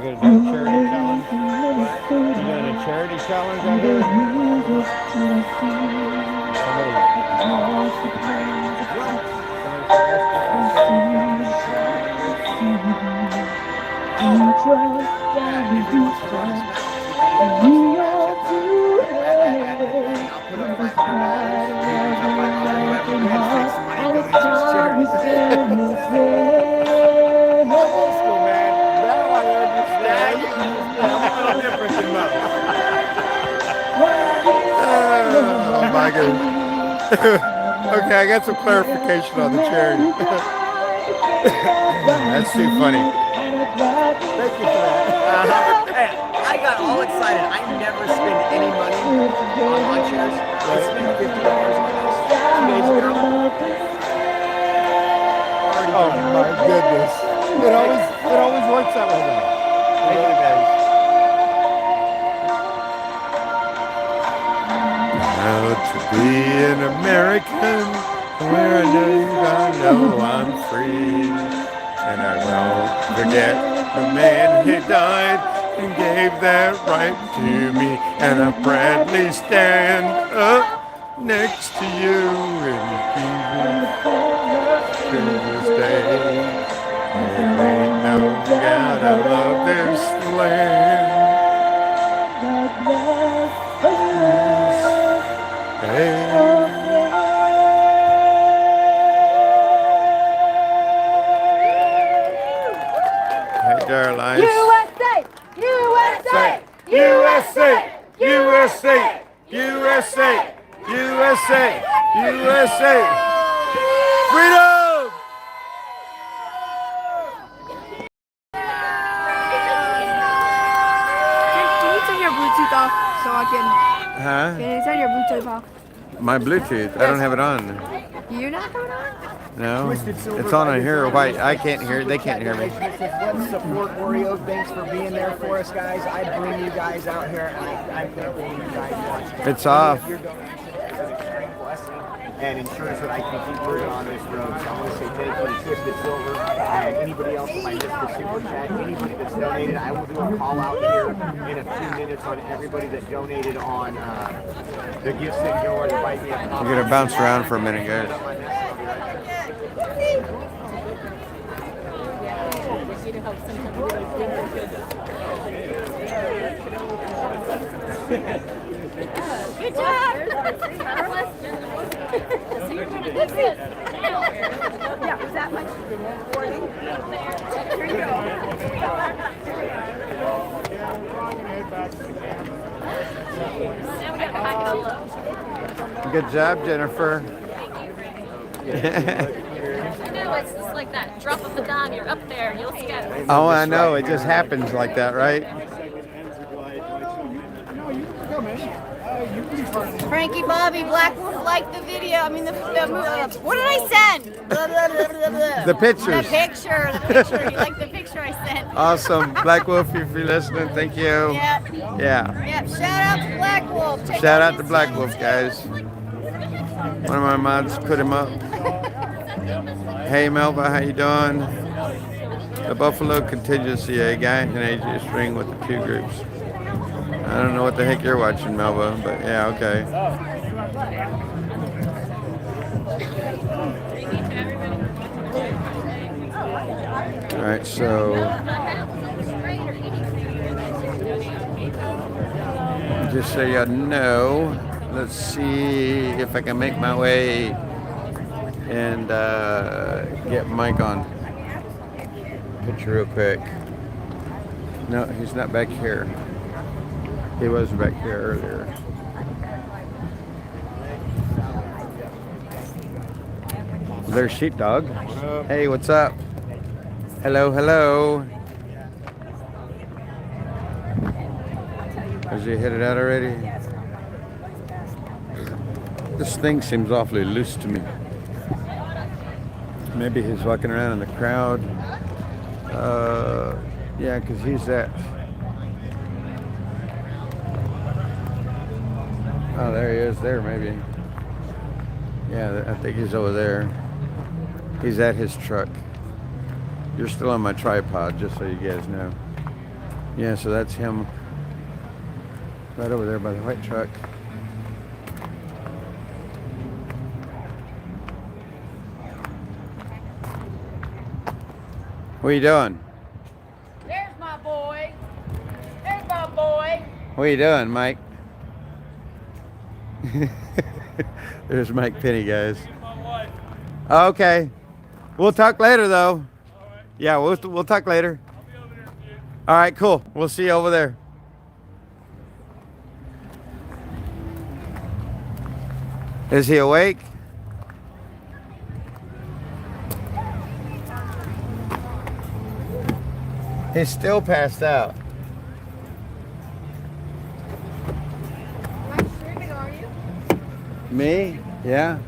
gonna do a charity challenge? You doing a charity challenge out here? Oh my goodness. Okay, I got some clarification on the charity. That's too funny. Thank you for that. Hey, I got all excited. I never spend any money on lawn chairs. I spent $50 on those 2 days ago. Oh my goodness. It always works out like that. It really does. Proud to be an American, where I know I'm free. And I won't forget the man who died and gave that right to me. And I proudly stand up next to you and to this day. There ain't no doubt I love this land. Hey, Darla. USA! USA! USA! USA! USA! USA! USA! Freedom! Can you turn your Bluetooth off so I can? Huh? Can you turn your Bluetooth off? My Bluetooth. I don't have it on. You're not coming on? No. It's on here. Why? I can't hear. They can't hear me. Let's support Oreos. Thanks for being there for us, guys. I bring you guys out here, and I'm thankful you guys watch. It's off. Your donation is an extreme blessing and ensures that I can keep moving on this road. So I want to say thank you to Twisted Silver and anybody else that might miss the super chat. Anybody that's donated, I will do a call out here in a few minutes on everybody that donated on the gifts that go or the Bite Me a Coffee. We're gonna bounce around for a minute, guys. Good job. Yeah, was that much? Here you Good job, Jennifer. No, it's just like that. Drop of the dime, you're up there, you'll skip. Oh, I know. It just happens like that, right? Frankie Bobby, Black Wolf liked the video. I mean, what did I send? The pictures. The picture. You liked the picture I sent. Awesome. Black Wolf, if you're listening, thank you. Yeah. Yeah. Yep. Shout out to Black Wolf. Check Shout out to Black Wolf, guys. One of my mods put him up. Hey, Melba, how you doing? The Buffalo Contingency, a guy in AJ string with the 2 groups. I don't know what the heck you're watching, Melba, but yeah, okay. All right, so just so you know, let's see if I can make my way and get Mike on picture real quick. No, he's not back here. He was back here earlier. There's Sheepdog. Hey, what's up? Hello, hello. Has he headed out already? This thing seems awfully loose to me. Maybe he's walking around in the crowd. Yeah, because he's that. Oh, there he is there, maybe. Yeah, I think he's over there. He's at his truck. You're still on my tripod, just so you guys know. Yeah, so that's him right over there by the white truck. What are you doing? There's my boy. There's my boy. What are you doing, Mike? There's Mike Penny, guys. Okay. We'll talk later, though. Yeah, we'll talk later. All right, cool. We'll see you over there. Is he awake? He's still passed out. Me? Yeah.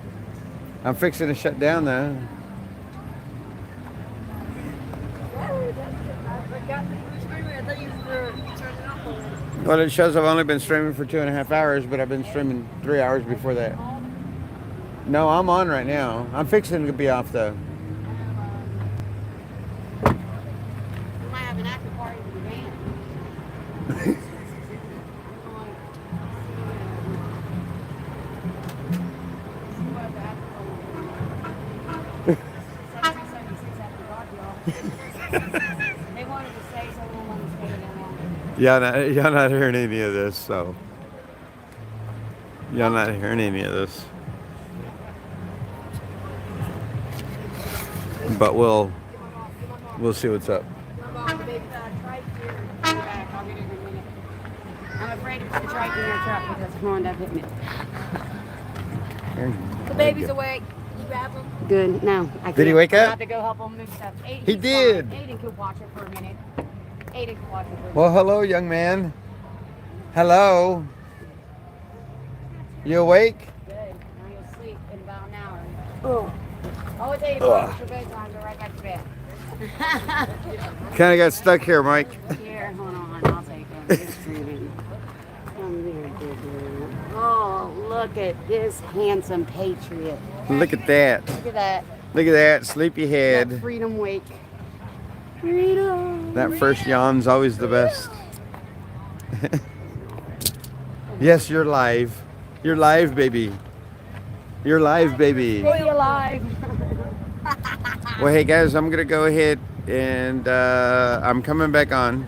I'm fixing to shut down though. Well, it shows I've only been streaming for 2.5 hours, but I've been streaming 3 hours before that. No, I'm on right now. I'm fixing to be off though. We might have an after party with the band. They wanted to stay, so we wanted to stay there longer. Y'all not hearing any of this, so. Y'all not hearing any of this. But we'll see what's up. I'm afraid to put the trike in your truck because it's going up hitting it. The baby's awake. You grab him. Good. No, I can't. Did he wake up? I have to go help him move stuff. Aiden, He he's did. fine. Aiden could watch it for a minute. Aiden could watch it for a minute. Well, hello, young man. Hello. You awake? Good. Now you'll sleep in about an hour. Oh, it's 8 o'clock. So bedtime. Go right back to bed. Kind of got stuck here, Mike. Here, hold on. I'll take him. It's streaming. Come here, good. Oh, look at this handsome patriot. Look at that. Look at that. Look at that sleepy That head. freedom wake. Freedom. That first yawn's always the best. Yes, you're live. You're live, baby. You're live, baby. Stay alive. Well, hey guys, I'm gonna go ahead and I'm coming back on.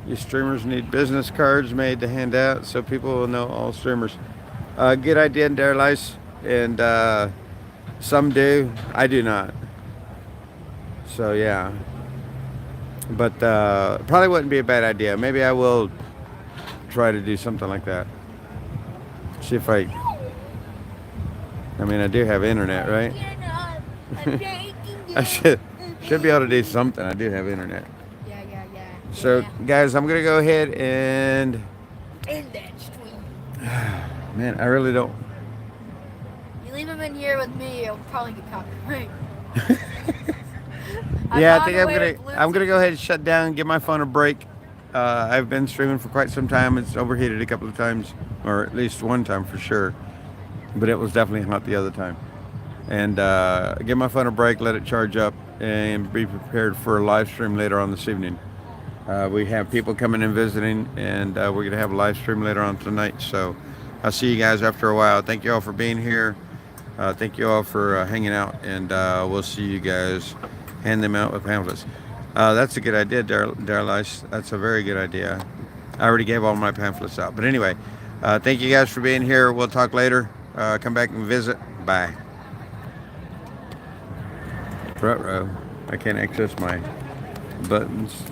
You streamers need business cards made to hand out so people will know all streamers. Good idea, Darelice, and some do. I do not. So yeah, but probably wouldn't be a bad idea. Maybe I will try to do something like that. See if I mean, I do have internet, right? I should be able to do something. I do have internet. Yeah. So, guys, I'm gonna go ahead and. In that stream. Man, I really don't. You leave him in here with me, it'll probably get copyright. Yeah, I think I'm gonna go ahead and shut down, give my phone a break. I've been streaming for quite some time. It's overheated a couple of times, or at least one time for sure. But it was definitely hot the other time. And give my phone a break, let it charge up, and be prepared for a live stream later on this evening. We have people coming and visiting, and we're going to have a live stream later on tonight. So I'll see you guys after a while. Thank you all for being here. Thank you all for hanging out, and we'll see you guys. Hand them out with pamphlets. That's a good idea, Darelice. That's a very good idea. I already gave all my pamphlets out. But anyway, thank you guys for being here. We'll talk later. Come back and visit. Bye. Front row. I can't access my buttons.